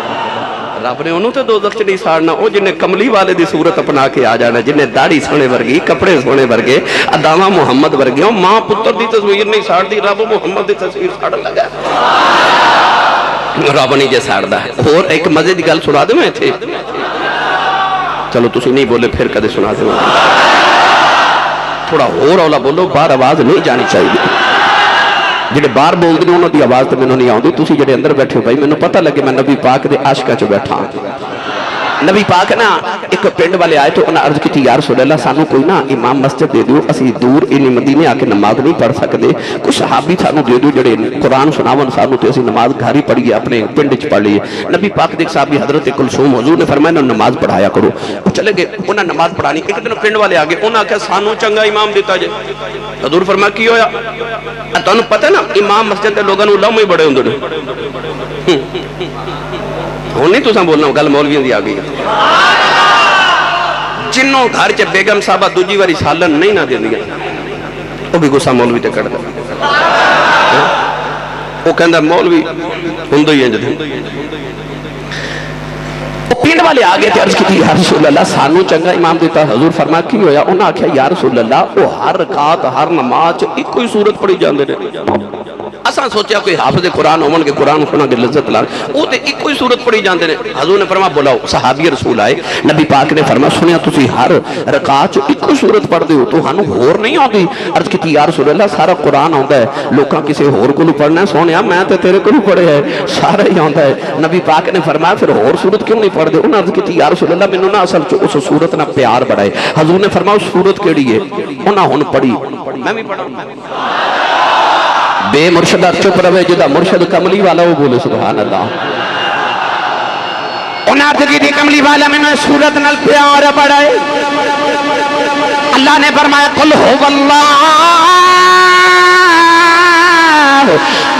رب نے انہوں تے دو دخش نہیں ساڑنا وہ جنہیں کملی والے دی صورت اپنا کے آ جانا جنہیں داڑھی سونے ورگی کپڑے سونے ورگے ادامہ محمد ورگے ماں پتر دی تصویر نہیں ساڑ دی رب محمد دی تصویر ساڑ لگا رب نہیں جے ساڑ دا ہے اور ایک مزے دی گل سنا دے میں تھے چلو تسی نہیں بولے پھر کدے سنا دے تھوڑا اور اولا بولو بار آواز نہیں جانی چاہیے جڑے بار بول دیں انہوں دی آواز تو میں نہیں آؤں دی تسی جڑے اندر بیٹھے ہو بھائی میں نے پتہ لگے میں نبی پاک دے عاشقہ چو بیٹھا ہوں نبی پاک نا ایک پنڈ والے آئے تو انہاں عرض کی تھی یا رسول اللہ سانو کوئی نا امام مسجد دے دیو اسی دور انہی مدینے آکے نماز نہیں پڑھ سکتے کچھ صحابی سانو دے دیو جڑے قرآن سناون سانو تے اسی نماز گھاری پڑھئے اپنے پنڈ چ پڑھ لیے نبی پاک دیکھ صحابی حضرت کلثوم حضور نے فرمایا انہوں نماز پڑھایا کرو وہ چلے گئے انہاں نماز پڑھانی ایک دن پنڈ والے آگے انہاں کہا سانو چنگا امام دیتا جے حضور فرمایا کی ہویا تو انہوں پتہ نا امام مسجد دے لوگاں نو لمحے بڑے ہوندے ہوں نہیں تو ساں بولنا گل مولویوں دی آگئی جنوں گھر چے بیگم صاحبہ دوجی واری سالن نہیں نہ دے دیا وہ بھی گسا مولوی تے کڑ دا وہ کہندہ مولوی ہندو ہی انجد وہ پینڈ والے آگے تھے عرض کی تھی یا رسول اللہ سانو چنگا امام دیتا حضور فرمایا کی ہویا انہاں آکھیا یا رسول اللہ وہ ہر رکعت ہر نماز ایک کوئی صورت پڑھی جاندے رہے اساں سوچیا کوئی حافظ قرآن ہومن کے قرآن سنا کے لذت لان وہ تے ایک کوئی صورت پڑھی جاندے نے حضور نے فرمایا بلاؤ صحابی رسول آئے نبی پاک نے فرمایا سنیا تسی ہر رکعت ایک کوئی صورت پڑھ دیو تو ہانو ہور نہیں آندی عرض کی یا رسول اللہ سارا قرآن آندا ہے لوکاں کسے ہور کو پڑھنا ہے سونیا میں تے تیرے کو پڑھے ہے سارا ہی آندا ہے نبی پاک نے فرمایا پھر ہور صورت کیوں نہیں پڑھ دے انہاں عرض کی یا رسول اللہ مینوں نہ اصل چ اس صورت نہ پیار بڑھائے حضور نے فرمایا اس صورت کیڑی ہے انہاں ہن پڑھی میں بھی پڑھا بے مرشدہ چپ روے جدا مرشد کملی والا وہ بولے سبحان اللہ انہاں عرض کی کملی والا میں نے صورت نال پیار بڑھائے اللہ نے فرمایا قل هو اللہ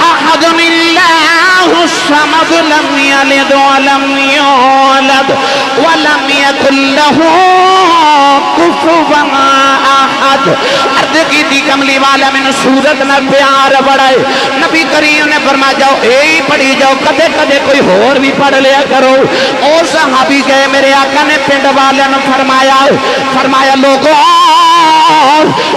احد اللہ الصمد لم یلد ولم یولد ولم یکن له کفوا احد عرض کی تھی کملی والا میں نے صورت نہ پیار بڑھائے نبی کریم نے فرمایا جاؤ اے پڑھی جاؤ کدے کدے کوئی اور بھی پڑھ لیا کرو اور صحابی گئے میرے آقا نے پنڈ والے نے فرمایا لوگوں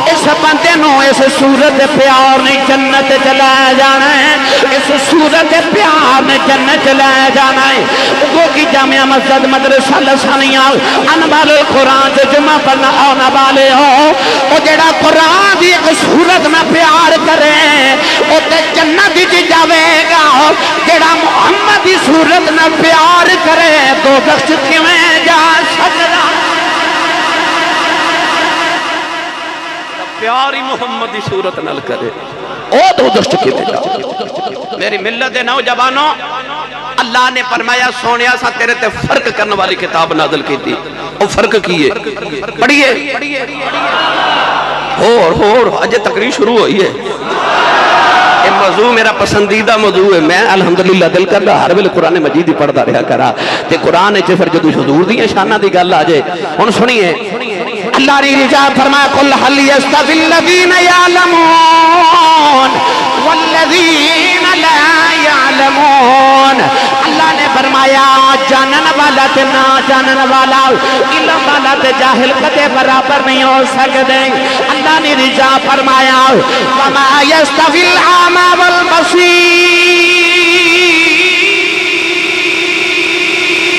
اس بندے نو اس صورت پیار نے جنت چلا جانا ہے، اس صورت پیار نے جنت چلا جانا ہے۔ وہ کی جامعہ مسجد مدرسہ لسانیاں انوار القرآن سے جمعہ پڑھنا آنا والے ہو، وہ جڑا قرآن دی ایک صورت میں پیار کرے وہ تے جنت جی جاوے گا، جڑا محمد دی صورت میں پیار کرے تو بخش کیویں جا سکتا۔ پیاری محمد دی صورت نال کرے او تو دشت کیویں جا۔ میری ملت نوجوانوں، اللہ نے فرمایا سونیا سا تیرے تے فرق کرنے والی کتاب نازل کی تھی، وہ فرق کیے پڑھیے ہور اجے تقریر شروع ہوئی ہے۔ یہ موضوع میرا پسندیدہ موضوع ہے، میں الحمدللہ دل کر رہا ہر ویلے قرآن مجید ہی پڑھدا رہا کرا تے قرآن وچ پھر جدوں حضور دی شاناں دی گل آ جائے ہن سنیے اللہ نے رجال فرمایا قل هل يستوي الذين يعلمون والذين لا يعلمون۔ اللہ نے فرمایا جانن والا تے نہ جانن والا، علم والا تے جاہل کدے برابر نہیں ہو سکتے۔ اللہ نے رجال فرمایا وما يستوي الأعمى والبصير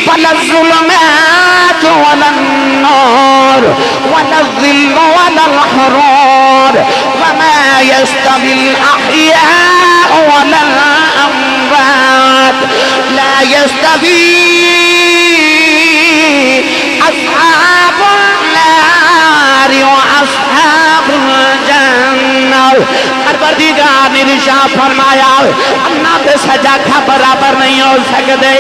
ولا الظلمات ولا النار ولا الظل ولا الحرور وما يستوي الأحياء ولا الأموات لا يستوي أصحاب النار وأصحاب الجنة۔ پروردگار نے ارشاد فرمایا اللہ تے سجاکھا برابر نہیں ہو سکتے،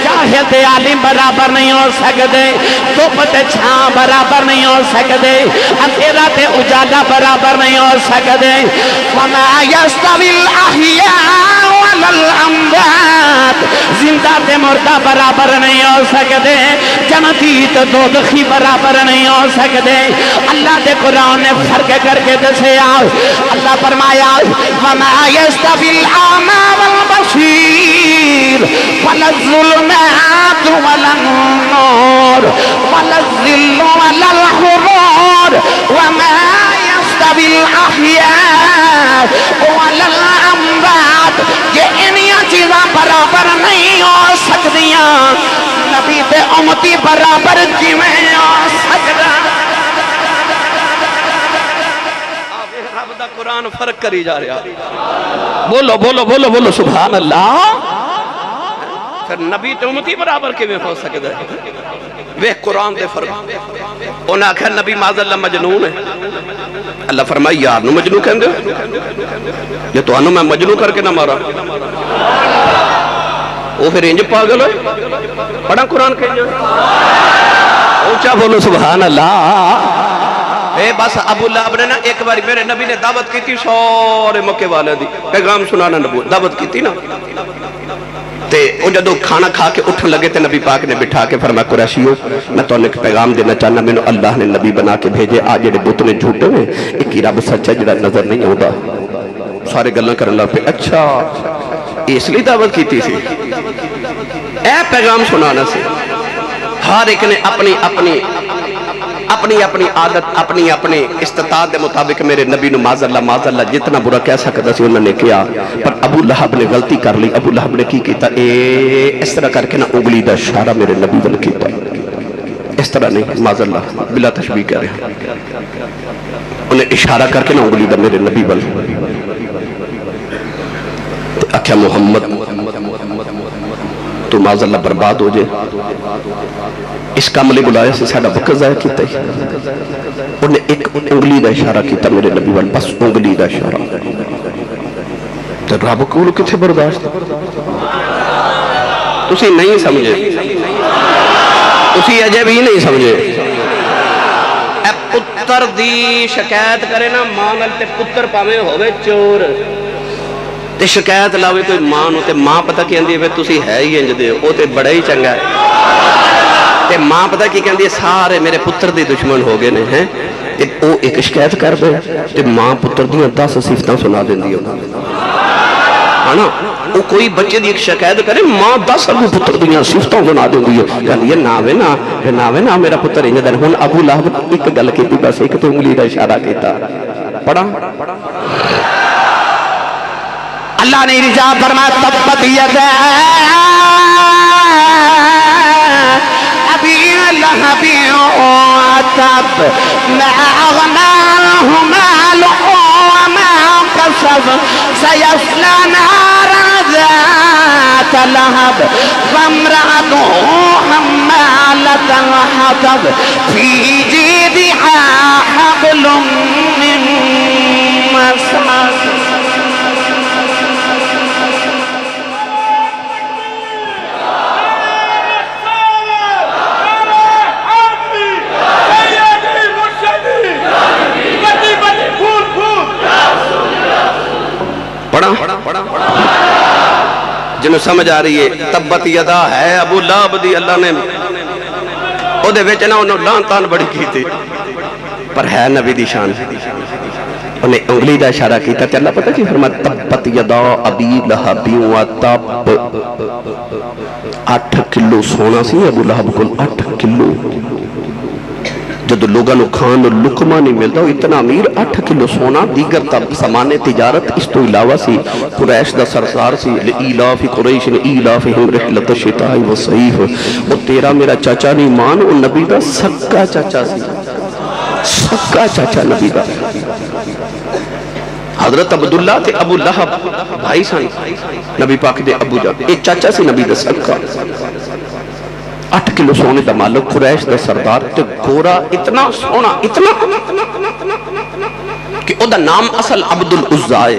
جاہل تے عالم برابر نہیں ہو سکتے، دھوپ تے چھاں برابر نہیں ہو سکتے، اندھیرا تے اجالا برابر نہیں ہو سکتے۔ وما يستوي الأحياء ولا الأموات، زندہ تے مردہ برابر نہیں ہو سکتے، جنتی تے دوزخی برابر نہیں ہو سکتے۔ اللہ دے قرآن نے فرق کر کے دسے اللہ فرمایا وما يستوي الأعمى والبصير ولا الظلمات ولا النور ولا الظل ولا الحرور وما يستوي الأحياء ولا الأموات۔ یہ انہی چیزاں برابر نہیں ہو سکتیاں، نبی تے امتی برابر کیویں ہو سکتا۔ قرآن فرق کری جا رہا، بولو بولو بولو بولو سبحان اللہ۔ پھر نبی تے امتی برابر کے میں ہو سکتا ہے؟ وہ قرآن دے فرق انہاں آکھا نبی معاذ اللہ مجنون ہے، اللہ فرمائی یار نو مجنون کہندے یہ تو انہوں میں مجنون کر کے نہ مارا، وہ پھر انج پاگل ہوئے پڑھا قرآن کہیں جو اونچا بولو سبحان اللہ۔ اے بس ابو لہب نے نا ایک باری میرے نبی نے دعوت کی تھی سورے مکے والے دی پیغام سنانا نبوت دعوت کی تھی نا، تے وہ جدو کھانا کھا کے اٹھن لگے تے نبی پاک نے بٹھا کے فرمایا قریشیو میں تو ایک پیغام دینا چاہنا، میں اللہ نے نبی بنا کے بھیجے، آج جڑے بت نے جھوٹے ہوئے ایک ہی رب سچا جڑا نظر نہیں ہوتا، سارے گلاں کرن لگ پے اچھا اس لیے دعوت کی تھی سی، اے پیغام سنانا سی۔ ہر ایک نے اپنی اپنی اپنی اپنی عادت اپنی اپنی استطاعت دے مطابق میرے نبی نو معاذ اللہ جتنا برا کہہ سکتا سی انہوں نے کیا، پر ابو لہب نے غلطی کر لی۔ ابو لہب نے کی کیتا اس طرح کر کے نا انگلی دا اشارہ میرے نبی ول کیتا، اس طرح نہیں معاذ اللہ بلا تشبیہ کہہ رہے ہیں، انہیں اشارہ کر کے نا انگلی دا میرے نبی ول آکھیا محمد تو معاذ اللہ برباد ہو جائے، اس کام لئے بلایا سے ساڑھا وقت ضائع کیتا ہے، انہیں ایک انگلی دا اشارہ کیتا میرے نبی وال، بس انگلی دا اشارہ، تو رب کولو کتھے برداشت تسی نہیں سمجھے، تسی عجب ہی نہیں سمجھے۔ اے پتر دی شکایت کرے نا ماں گلتے پتر پاوے ہوئے چور تے شکایت لاوے کوئی ماں نو تے ماں پتہ کی اندھی ہے تسی ہے ہی انج دے او تے بڑا ہی چنگا ہے، تے ماں پتہ کی کہندی ہے سارے میرے پتر دی دشمن ہو گئے نے ہیں، تے او ایک شکایت کر دے تے ماں پتر دیاں 10 صفتاں سنا دیندی ہے نا، وہ کوئی بچے دی ایک شکایت کرے ماں 10 ابو پتر دیاں صفتاں سنا دیندی ہے، کہندی ہے ناوے نا میرا پتر انج دا۔ ہن ابو لہب ایک گل کیتی بس ایک تو انگلی دا اشارہ کیتا، پڑھا اللہ نے ارشاد فرمایا تبت یدا ابی لہب وتب ما اغنی عنہ مالہ وما کسب سیصلی نارا ذات لہب وامرأتہ حمالۃ الحطب فی جیدہا حبل من مسد جنہوں سمجھ آ رہی ہے تبت یدا ہے ابو لہب دی اللہ نے او دے وچ نہ انہوں لان تان بڑی کی تھی پر ہے نبی دی شان انہیں انگلی دا اشارہ کیتا کہ اللہ پتہ کی فرمایا تبت یدا ابی لہب وتب 8 کلو سونا سی ابو لہب کو 8 کلو جدو لوگاں نو کھان لکمہ نہیں ملتا اتنا امیر 8 کلو سونا دیگر سامان تجارت اس تو علاوہ سی قریش دا سرسار سی لإیلاف قریش لإیلافہم رحلت الشتاء والصیف وہ تیرا میرا چاچا نہیں مان وہ نبی دا سکا چاچا سی سکا چاچا نبی دا حضرت عبداللہ تے ابو لہب بھائی سان نبی پاک دے ابو جا ایک چاچا سی نبی دا سکا 8 کلو سونے دا مالک قریش دا سردار تے گورا اتنا سونا اتنا کہ او دا نام اصل عبدالعزہ ہے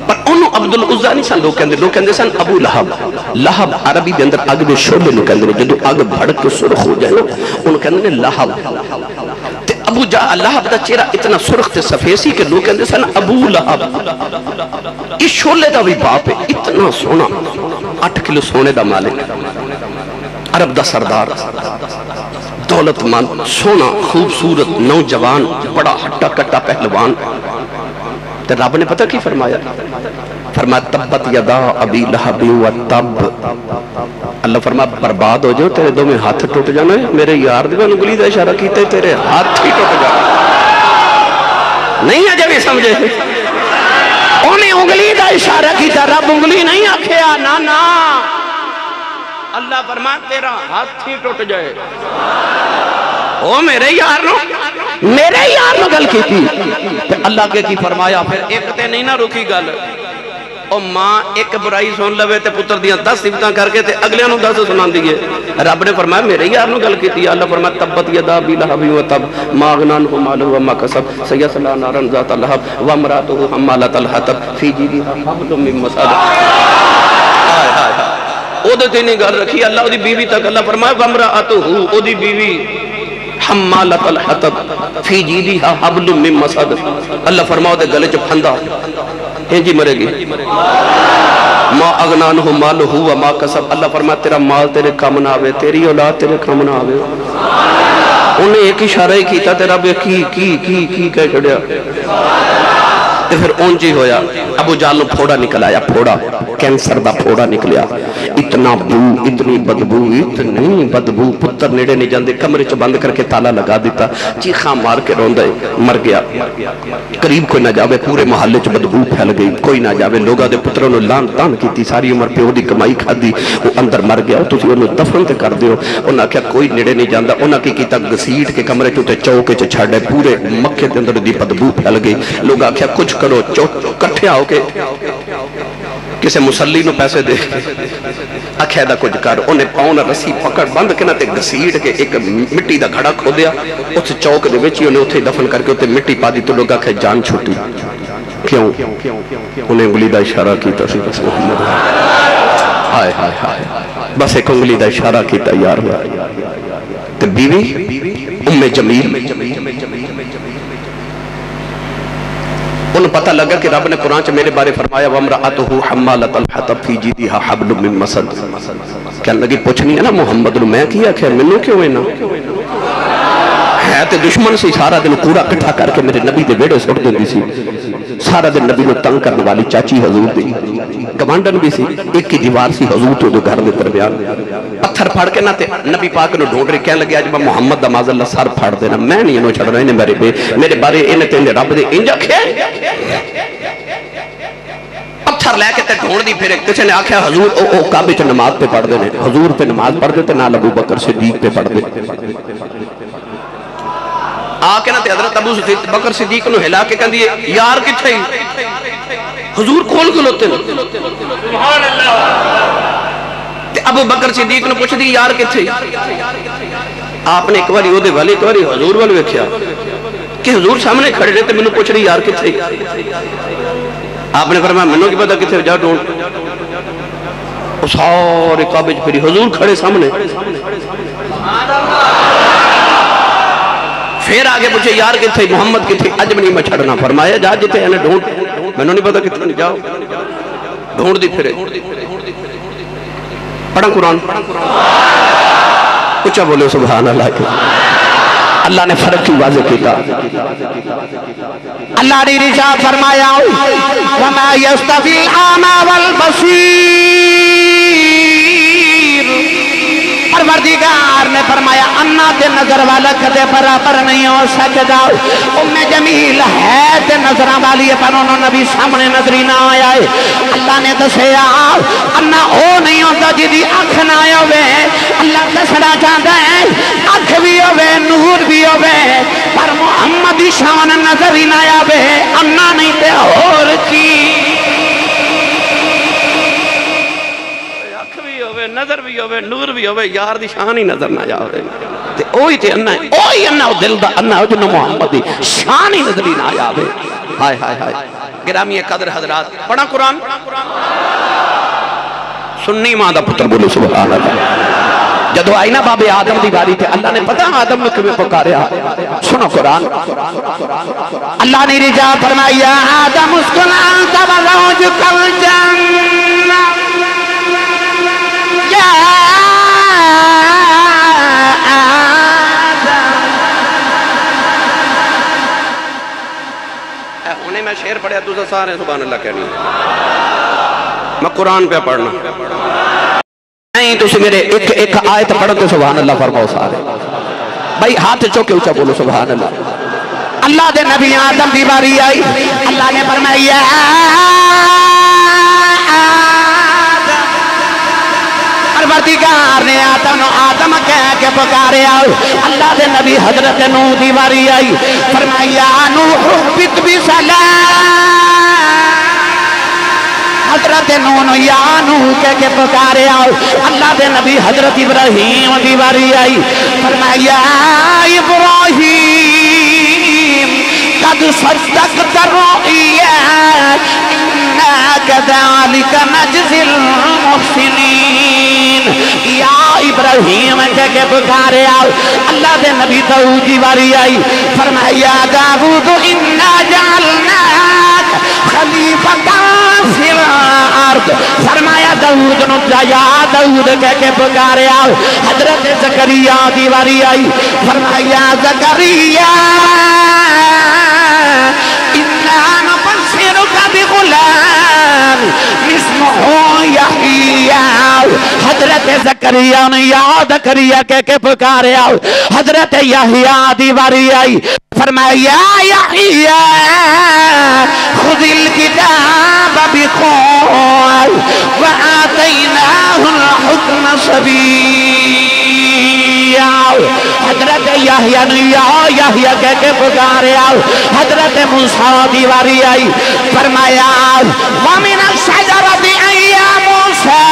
پر انہوں عبدالعزہ نہیں سن لوگ کہندے سن ابو لہب لہب عربی دے اندر آگ دے شعلے نو کہندے جدو آگ بھڑک کے سرخ ہو جائے نا انہوں کہندے لہب تے ابو لہب دا چہرہ اتنا سرخ تے سفیسی کہ لوگ کہندے سن ابو لہب اس شعلے دا بھی باپ ہے اتنا سونا 8 کلو سونے دا مالک عرب دا سردار دولت مند سونا خوبصورت نوجوان بڑا ہٹا کٹا پہلوان تو رب نے پتہ کی فرمایا فرمایا تبت یدا ابی لہب وتب اللہ فرمایا برباد ہو جاؤ تیرے دو میں ہاتھ ٹوٹ جانا ہے میرے یار دیوان انگلی دا اشارہ کیتے تیرے ہاتھ ہی ٹوٹ جانا نہیں ہے جب یہ سمجھے انہیں انگلی دا اشارہ کیتا رب انگلی نہیں آکھیا نا اللہ فرمایا تیرا ہاتھ ہی ٹوٹ جائے او میرے یار نو گل کی تھی اللہ کے کی فرمایا پھر ایک تے نہیں نہ رکی گل او ماں ایک برائی سن لوے تے پتر دیاں 10 صفتاں کر کے تے اگلیاں نو 10 سنان دیئے رب نے فرمایا میرے یار نو گل کی تھی اللہ فرمایا تبت یدا ابی لہب وتب ما اغنی عنہ مالہ وما کسب سیصلی نارا ذات لہب وامرأتہ حمالۃ الحطب فی جیدہا حبل من مسد او دے تینی گل رکھی اللہ دی بیوی تک اللہ فرمایا وامرأتہ او دی بیوی حمالۃ الحطب فی جیدہا حبل من مسد اللہ فرمایا دے گلے چ پھندا جی مرے گی ما اغنی عنہ مالہ وما کسب اللہ فرمایا تیرا مال تیرے کام نہ آوے تیری اولاد تیرے کام نہ آوے انہیں ایک اشارہ ہی کیتا تیرا بے کی کہہ چھڑیا تے پھر اونجی ہویا ابو جہل نو پھوڑا نکل آیا پھوڑا کینسر دا پھوڑا نکلیا اتنا بو اتنی بدبو پتر نیڑے نہیں جاندے کمرے چ بند کر کے تالا لگا دیتا چیخاں مار کے روندے مر گیا قریب کوئی نہ جاوے پورے محلے چ بدبو پھیل گئی کوئی نہ جاوے لوگاں دے پتروں نو لان تان کیتی ساری عمر پیو دی کمائی کھادی وہ اندر مر گیا تسی اونوں دفن تے کر دیو انہاں کہیا کوئی نیڑے نہیں جاندا انہاں کی کیتا گھسیٹ کے کمرے چ تے چوکے چ چھڑے پورے مکے دے اندر دی بدبو پھیل گئی لوگاں کہیا کچھ کرو کٹھیا ہو کے کسے مسلی نو پیسے دے اکھے دا کچھ کر انہیں پاؤں نہ رسی پکڑ بند کے نہ تے گھسیٹ کے ایک مٹی دا گھڑا کھو دیا اس چوک دے وچ انہیں اتھے دفن کر کے اتھے مٹی پا دی تو لوگا کہ جان چھوٹی کیوں انہیں انگلی دا اشارہ کیتا سی بس محمد ہائے ہائے ہائے بس ایک انگلی دا اشارہ کیتا یار تے بیوی ام جمیل انہوں پتہ لگا کہ رب نے قرآن چ میرے بارے فرمایا وامرأتہ حمالۃ الحطب فی جیدہا حبل من مسد کہنے لگی پوچھنی ہے نا محمد نو میں کیا کہ منو کیوں ہے نا ہے تے دشمن سی سارا دن کوڑا کٹھا کر کے میرے نبی دے بیڑے سٹ دیندی سی سارا دن نبی نو تنگ کرنے والی چاچی حضور دی گوانڈن بھی سی ایک کی دیوار سی حضور تو گھر دے درمیان پتھر پھڑ کے نہ تے نبی پاک نو ڈھونڈ رہی کہنے لگے آج میں محمد دا معاذ اللہ سر پھڑ دینا میں نہیں انہوں چھڑنا انہیں میرے بارے انہیں تیندے رب دے انجا کھے پتھر لے کے تے ڈھونڈ دی پھر کسی نے آکھا حضور او کعبے چ نماز پہ پڑھ دینے حضور پہ نماز پڑھ دیتے نال ابو بکر صدیق پہ پڑھ دیتے آکے نہ تے حضرت ابو بکر صدیق نو ہلا کے کہن دیئے یار کتھے حضور کھول گلوتے سبحان اللہ ابو بکر صدیق نے پوچھ دی یار کتھے آپ نے ایک باری او دے والے ایک باری حضور والے ویکھیا کہ حضور سامنے کھڑے رہے تے میں نے پوچھ رہی یار کتھے آپ نے فرمایا منو کی پتہ کتھے جا ڈھونڈ او سارے کعبے پھری حضور کھڑے سامنے پھر آگے پوچھے یار کتھے محمد کتھے اج میں نہیں میں چھڑنا فرمایا جا جتے ہیں ڈھونڈ میں نے نہیں پتہ کتھے جاؤ ڈھونڈ دی پھرے پڑھا قرآن اچھا بولے سبحان اللہ کے اللہ نے فرق کی واضح کیتا اللہ نے رشاد فرمایا وَمَا يَسْتَفِي الْعَامَى وَالْبَصِيرُ پروردگار نے فرمایا انا تے نظر والا کدے برابر نہیں ہو سکتا ام جمیل ہے تے نظرہ والی ہے پر انہوں نبی سامنے نظری نہ آیا ہے اللہ نے دسیا انا او نہیں ہوتا جدی اکھ نہ آیا ہوئے اللہ دسنا چاہتا ہے اکھ بھی ہوئے نور بھی ہوئے پر محمدی شان نظری نہ آیا ہوئے انا نہیں تے اور کی نظر بھی ہوئے نور بھی ہوئے یار دی شان ہی نظر نہ جاوے تے اوہی تے انہ ہے اوہی انہ او دل دا انہ ہو جنہوں محمد دی شان ہی نظر ہی نہ جاوے ہائے ہائے ہائے گرامی قدر حضرات پڑھا قرآن سنی ماں دا پتر بولو سبحان اللہ جدو آئی نا باب آدم دی باری تھے اللہ نے پتا آدم میں کبھی پکاریا سنو قرآن اللہ نے رجا فرمایا آدم اسکن انت وزوجک الجنہ انہیں میں شعر پڑھیا تو سارے سبحان اللہ کہنی میں قرآن پہ پڑھنا نہیں تو میرے ایک آیت پڑھتے سبحان اللہ فرماؤ سارے بھائی ہاتھ چوکے اچھا بولو سبحان اللہ اللہ دے نبی آدم دی باری آئی اللہ نے فرمایا پروردگار نے آدم کہہ کے پکارے آؤ اللہ دے نبی حضرت نوح دی باری آئی فرمایا نوح بت بسلام حضرت نوح یا نوح کہہ کے پکارے آؤ اللہ دے نبی حضرت ابراہیم دی باری آئی فرمایا ابراہیم قد صدقت الرؤيا إنا كذلك نجزي المحسنين یا ابراہیم کے پکارے آؤ اللہ دے نبی داؤد دی باری آئی فرمایا داؤد انا جعلناک خلیفۃ فی الارض فرمایا داؤد نو یا داؤد کے پکارے آؤ حضرت زکریا دی باری آئی فرمایا زکریا حضرت زکریا نے یاد کریا کہ پکارے آؤ حضرت یحییٰ دی باری آئی فرمایا یحییٰ خذ الکتاب بقوة وآتیناہ الحکم صبیا حضرت یحییٰ نے یحییٰ کہہ کے پکارے آؤ حضرت موسیٰ دی باری آئی فرمایا وَمِنَ الشَّجَرَةِ اَيَّا موسیٰ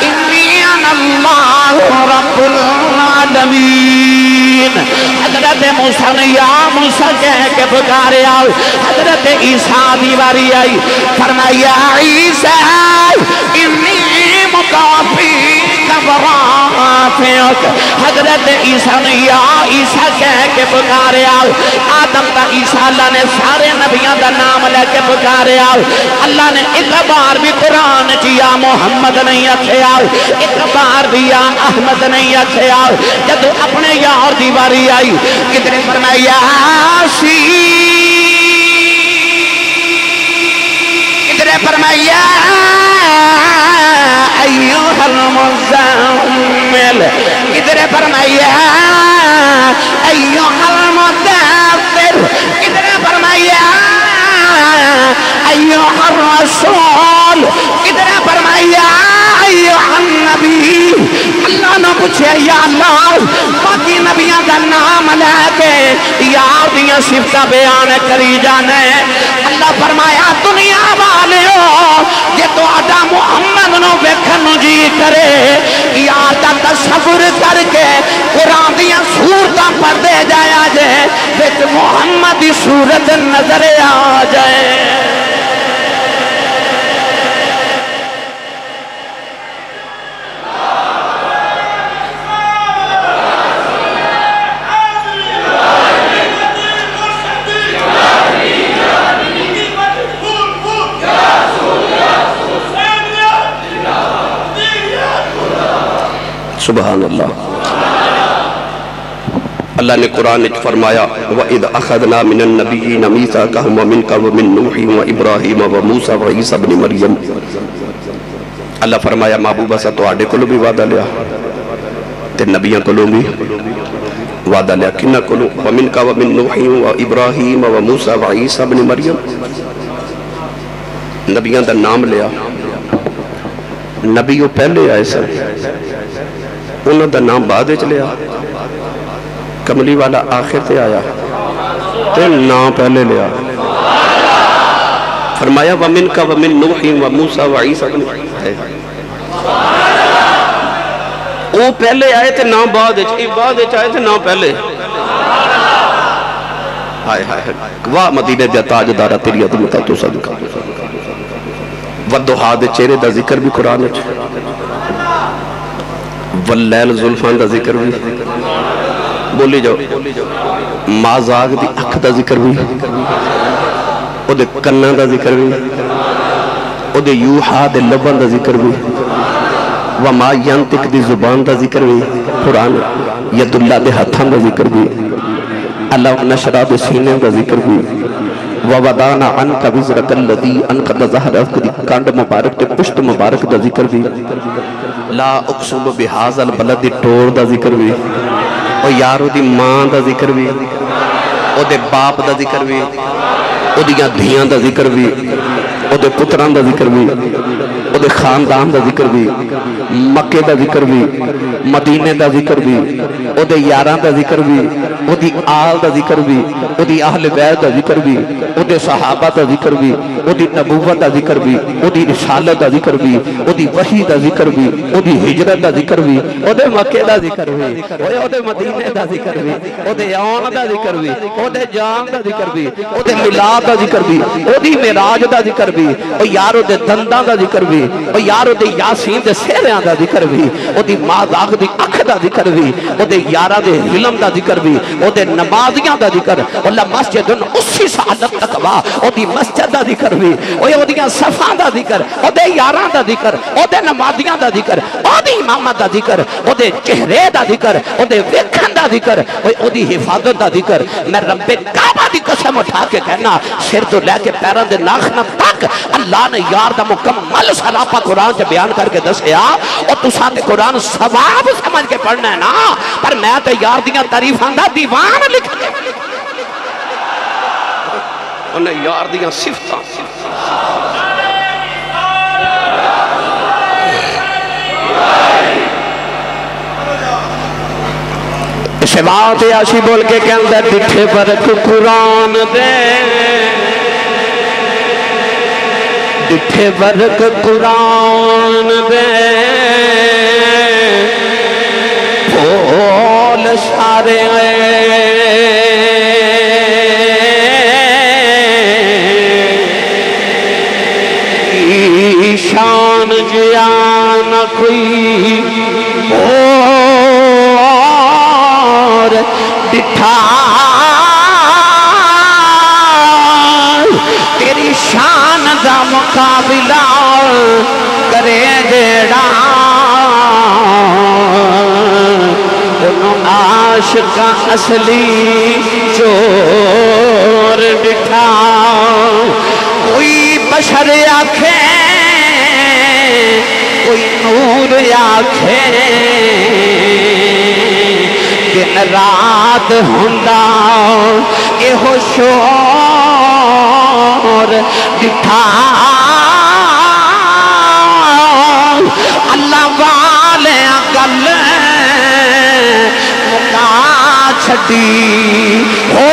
انی انا اللہ رب العالمین حضرت موسیٰ نے یا موسیٰ کہہ کے پکارے آؤ حضرت عیسیٰ دی باری آئی فرمایا عیسیٰ انی متوفیک ورافعک حضرت عیسیٰ نے یا عیسیٰ کہہ کے پکارے آؤ آدم تا عیسیٰ اللہ نے سارے نبیان دا نام لے کے پکارے آؤ اللہ نے ایک بار بھی قرآن یا محمد نہیں اچھے آؤ ایک بار بھی یا احمد نہیں اچھے آؤ جدو اپنے یار دی باری آئی کتنے فرمایا کتنے فرمایا ایوہ المزمل ادھر فرمائیے ایھا المدثر ادھر فرمائیے ایھا الرسول ادھر فرمائیے ایھا النبی اللہ نے پوچھے یا اللہ باقی نبیوں کا نام لے کے یار دیاں صفتاں بیان کری جانے اللہ فرمایا دنیا والے ہو یہ تو آدھا محمد نو ویکھن جی کرے یار دا تصور کر کے قرآن دیاں صورتاں پڑھ دے جایا جائے وچ محمد دی صورت نظر آ جائے سبحان اللہ اللہ نے قرآن فرمایا وَإِذْ أَخَذْنَا مِنَ النَّبِيِّينَ مِيثَاقَهُمْ وَمِنْكَ وَمِنْ نُوحٍ وَإِبْرَاهِيمَ وَمُوسَى وَعِيسَى ابْنِ مریم اللہ فرمایا محبوبہ سا تو آڈے کو بھی وعدہ لیا تے نبیوں کو بھی وعدہ لیا کنہ کو وَمِنْكَ وَمِنْ نُوحٍ وَإِبْرَاهِيمَ وَمُوسَى وَعِيسَى ابْنِ مریم نبیوں دا نام لیا نبیوں پہلے آئے سر انہوں دا نام بعد اچھ لیا کملی والا آخر تے آیا تے نام پہلے لیا فرمایا وَمِنْ کا وَمِنْ نُوحٍ وَمُوسَى وَعِيسَى وہ پہلے آئے تے نام بعد اچھ آئے تے نام پہلے ہائے ہائے واہ مدینہ دیا تاج دارہ تیری عظمتہ تو صدقہ وَدُّحَا دے چہرے دا ذکر بھی قرآن اچھ واللیل زلفان دا ذکر بھی بولی جاؤ مازاگ دی اکھ دا ذکر بھی او دے کنہ دا ذکر بھی او دے یوحا دے لبن دا ذکر بھی وما ینتک دی زبان دا ذکر بھی قرآن ید اللہ دے ہتھان دا ذکر بھی اللہ نشرہ دے سینے دا ذکر بھی وَوَدَانَ عَنْكَ وِزْرَكَ الَّذِي أَنْقَدَ ظَهْرَكَ دی کانڈ مبارک تے پشت مبارک دا ذکر بھی لا اقسم بحاظ البلد دی ٹور دا ذکر بھی او یارو دی ماں دا ذکر بھی او دے باپ دا ذکر بھی او دیاں دھیاں دا ذکر بھی او دے پتران دا ذکر بھی او دے خاندان دا ذکر بھی مکے دا ذکر بھی مدینے دا ذکر بھی او دے یاران دا ذکر بھی او دی آل دا ذکر بھی او دی اہل بیت دا ذکر بھی او دے صحابہ دا ذکر بھی او دی نبوت دا ذکر بھی او دی رسالت دا ذکر بھی او دی وحی دا ذکر بھی او دی ہجرت دا ذکر بھی او دے مکے دا ذکر بھی او دے مدینے دا ذکر بھی او دے آن دا ذکر بھی او دے جان دا ذکر بھی او دے ملاد دا ذکر بھی او دی معراج دا ذکر بھی او یارو دے دنداں دا ذکر بھی او یارو دے یاسین دے سہریاں دا ذکر بھی او دی مازاغ دی اکھ دا ذکر بھی او دے یارہ دے علم دا ذکر بھی او دے نمازیاں دا ذکر اللہ مسجد اسی سعادت تقوی او دی مسجد دا ذکر بھی او دیاں صفاں دا ذکر او دے یاراں دا ذکر او دے نمازیاں دا ذکر او دی امامت دا ذکر او دے چہرے دا ذکر او دے ویکھن دا ذکر او دی حفاظت دا ذکر میں رب کعبہ دی قسم اٹھا کے کہنا سر تو لے کے پیروں دے ناخنہ تک اللہ نے یار دا مکمل سلاپہ قرآن سے بیان کر کے دسیا اور تو ساتھ قرآن ثواب سمجھ کے پڑھنا ہے نا پر میں تو یار دیاں تعریفاں دا دیوان لکھ دے انہیں یار دیاں صفتاں اسے بات یاشی بول کے کہندہ دکھے برک قرآن دے دکھے برک قرآن دے بھول سارے شان جیان کوئی اور دکھا تیری شان دا مقابلہ کرے جیڑا انہوں عاشقہ اصلی چور دکھا کوئی بشر آنکھیں کوئی نور حور آکھے دن رات ہوندا ایہو شور ڈٹھا اللہ والے گل مکا چھڈی ہو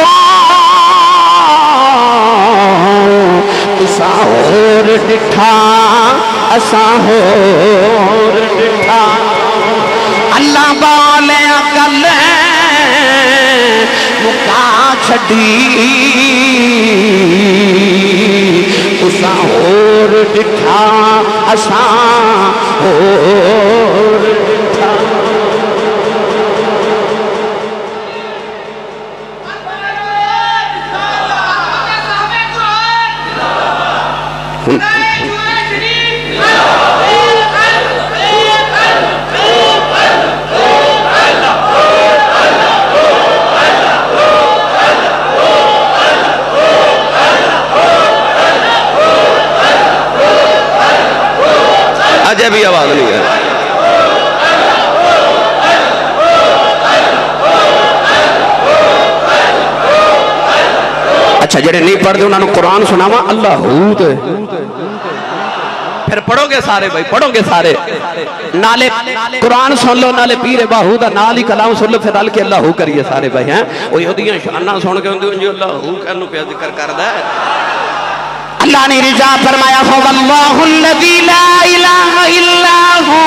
تساں ہور ڈٹھا اساں ہور ڈٹھا اللہ والے گل مکا چھڈی تساں ہور ڈٹھا اساں ہور ڈٹھا اجے بھی آواز نہیں ہے اچھا جڑے نہیں پڑھ دے انہوں نے قرآن سناوا اللہ ہو دے پھر پڑھو گے سارے بھائی پڑھو گے سارے نالے قرآن سن لو نالے پیر باہو دا نالی کلام سن لو پھر نال کے اللہ ہو کریے سارے بھائی ہیں وہ یہودیاں شانہ سن کے ہوندے جو اللہ ہو کرنو پہ ذکر کردہ ہے اللہ نے رجا فرمایا فواللہ الذی لا الہ الا ہو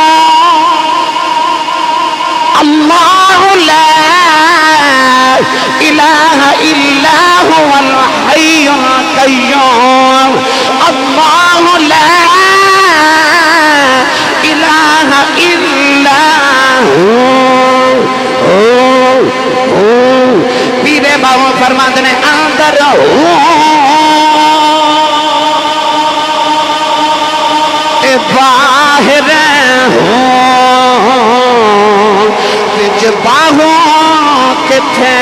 اللہ لا الہ الا هو الحی القیوم اللہ لا الہ الا ہو پیرے باہو فرماتے ہیں اندر باہر ہوں تجھ باہوں کتھے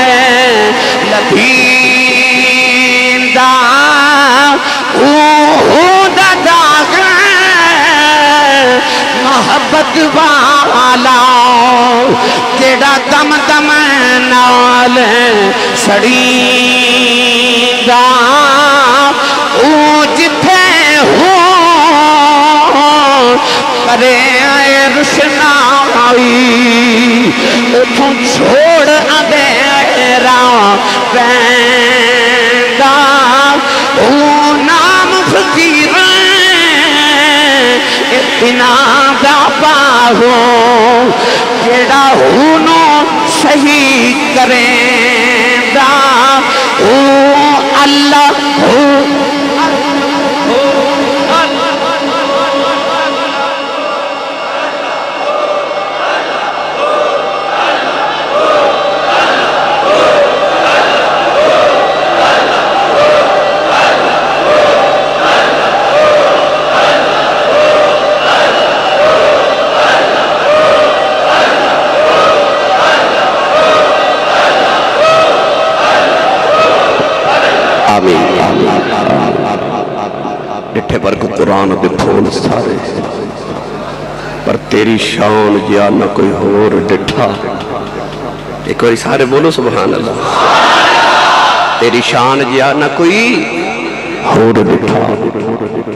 لبھیندہ دا داغ محبت والا جیڑا دم دم نال سڑیندہ جتھے کرے آئے رشنائی اتھوں چھوڑ اندھیرا پیندہ او نام فقیر اتنا دا پاہو جیڑا ہونو صحیح کریندہ او اللہ ہو ڈٹھے پر کو قرآن دے پھول سارے پر تیری شان جیا نہ کوئی ہور ڈٹھا ایک باری سارے بولو سبحان اللہ تیری شان جیا نہ کوئی ہور ڈٹھا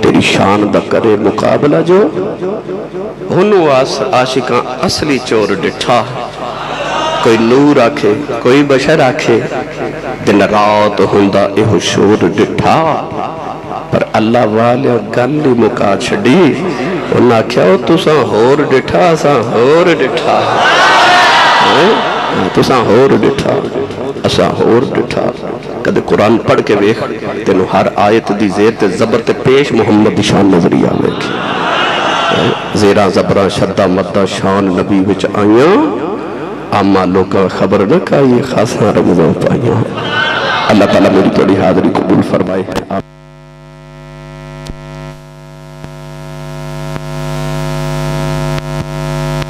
تیری شان دا کرے مقابلہ جو ہنو عاشقاں اصلی چور ڈٹھا کوئی نور آکھے کوئی بشر آکھے دن رات ہندہ ایہو شور ڈٹھا پر اللہ والے گلی مکا چھڑی انہاں کیا ہو تساں ہور ڈٹھا اساں ہور ڈٹھا تساں ہور ڈٹھا اساں ہور ڈٹھا کدے قرآن پڑھ کے ویخ تینو ہر آیت دی زیر تے زبر تے پیش محمد دی شان نظریہ ویکھی زیرہ زبرہ شدہ مدہ شان نبی وچ آئیاں اما لوگا خبر نہ کہا یہ خاصا رمضان پائیاں اللہ تعالیٰ میری توڑی حاضری قبول فرمائے